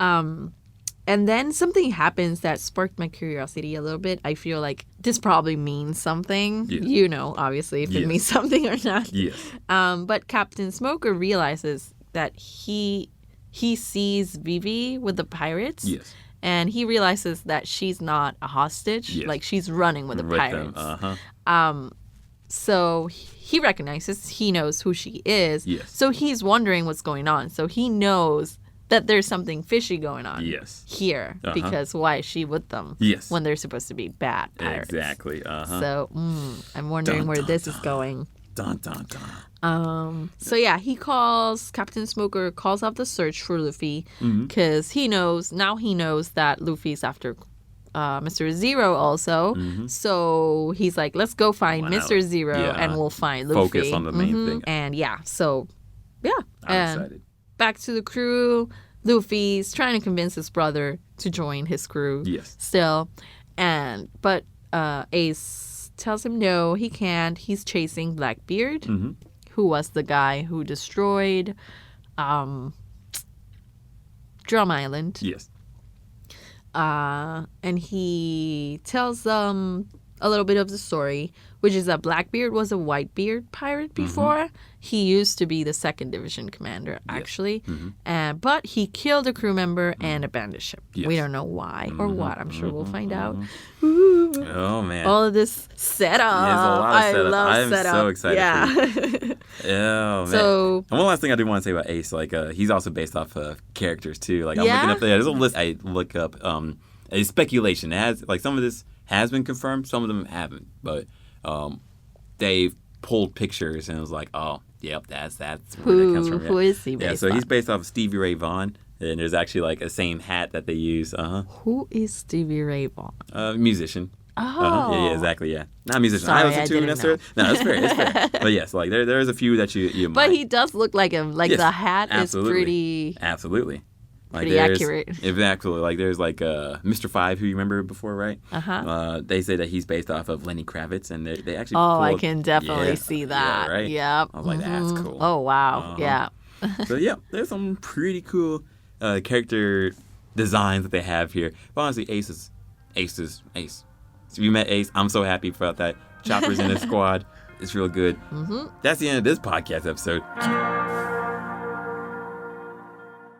And then something happens that sparked my curiosity a little bit. I feel like this probably means something. Yes. You know, obviously, if it means something or not. Yes. But Captain Smoker realizes that he sees Vivi with the pirates. Yes. And he realizes that she's not a hostage. Yes. Like, she's running with the pirates. So he recognizes, he knows who she is. Yes. So he's wondering what's going on. So he knows that there's something fishy going on here. Because why is she with them when they're supposed to be bad pirates? Exactly. So I'm wondering where this is going. Dun, dun, dun. So yeah, Captain Smoker calls out the search for Luffy because he knows that Luffy's after Mr. Zero also. So he's like, let's go find Mr. Zero and we'll find Luffy. Focus on the main thing. And yeah, so yeah. I'm excited. Back to the crew. Luffy's trying to convince his brother to join his crew. Yes. Still. But Ace tells him no, he can't. He's chasing Blackbeard, who was the guy who destroyed Drum Island. Yes. And he tells them a little bit of the story, which is that Blackbeard was a Whitebeard pirate before. He used to be the 2nd Division commander, actually. But he killed a crew member and abandoned ship. Yes. We don't know why or what. I'm sure we'll find out. Oh, man. All of this setup. There's a lot of setup. I love I'm setup. so excited for you. Oh, man. So, and one last thing I do want to say about Ace, like, he's also based off of characters, too. Like, I'm looking up, there's a list I look up. It's speculation. It has, like, some of this has been confirmed, some of them haven't. But they've pulled pictures and it was like, oh, yep, that's where that comes from. Who is he based so on? he's based off of Stevie Ray Vaughan. And there's actually like a same hat that they use. Who is Stevie Ray Vaughan? Musician. Oh. Yeah, exactly, yeah. Not musician. Sorry, I listen to him necessarily. No, it's fair. But yes, like there's a few that you might. But he does look like him. Like the hat is pretty... Absolutely. Like pretty accurate. Exactly. Like there's like Mr. Five, who you remember before, right? They say that he's based off of Lenny Kravitz, and they actually. I can definitely see that. Yeah, right. Yep. I was like, that's cool. Oh wow. Yeah. So yeah, there's some pretty cool character designs that they have here. But honestly, Ace is Ace. So you met Ace. I'm so happy about that. Chopper's in his squad. It's real good. That's the end of this podcast episode.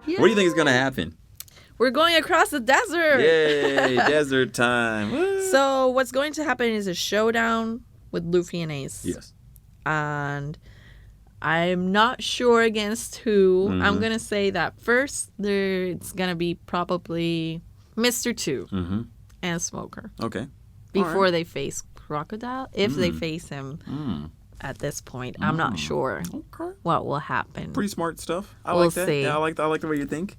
Yay. What do you think is going to happen? We're going across the desert. Yay, desert time. Woo. So what's going to happen is a showdown with Luffy and Ace. Yes. And I'm not sure against who. I'm going to say that first it's going to be probably Mr. 2 and Smoker. Okay. Before they face Crocodile. If they face him at this point. I'm not sure what will happen. Pretty smart stuff. I We'll like that. see. Yeah, I like the way you think.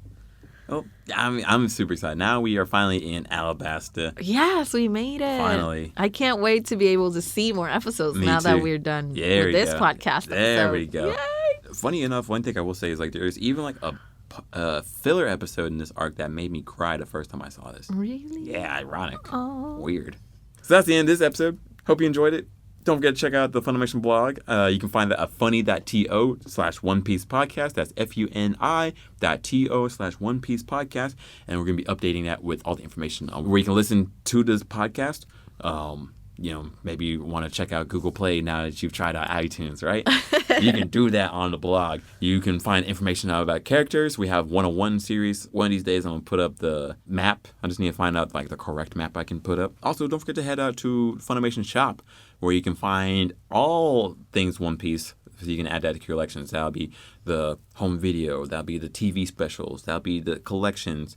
Oh, I'm super excited. Now we are finally in Alabasta. Yes, we made it. Finally. I can't wait to be able to see more episodes now that we're done with this podcast. There we go. Yay. Funny enough, one thing I will say is like there's even like a filler episode in this arc that made me cry the first time I saw this. Really? Yeah, ironic. Oh. Weird. So that's the end of this episode. Hope you enjoyed it. Don't forget to check out the Funimation blog. You can find that at funi.to/onepiecepodcast. That's funi.to/onepiecepodcast. And we're going to be updating that with all the information on where you can listen to this podcast. Maybe you want to check out Google Play now that you've tried out iTunes, right? You can do that on the blog. You can find information out about characters. We have 101 series. One of these days I'm going to put up the map. I just need to find out like the correct map I can put up. Also, don't forget to head out to Funimation Shop, where you can find all things One Piece. So you can add that to your collections. That'll be the home video. That'll be the TV specials. That'll be the collections.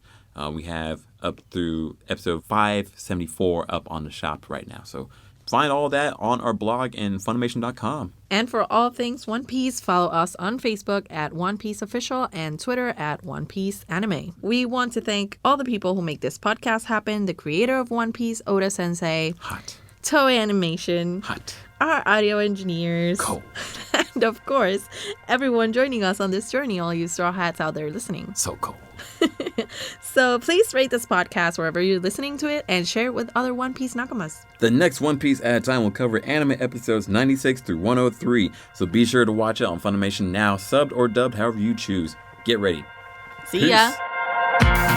We have up through episode 574 up on the shop right now. So find all that on our blog and Funimation.com. And for all things One Piece, follow us on Facebook at One Piece Official and Twitter at One Piece Anime. We want to thank all the people who make this podcast happen. The creator of One Piece, Oda Sensei. Hot. Toei Animation. Hot. Our audio engineers. Cold. And of course, everyone joining us on this journey, all you Straw Hats out there listening. So cold. So please rate this podcast wherever you're listening to it and share it with other One Piece Nakamas. The next One Piece at a time will cover anime episodes 96 through 103, so be sure to watch it on Funimation now, subbed or dubbed, however you choose. Get ready. See ya. Peace.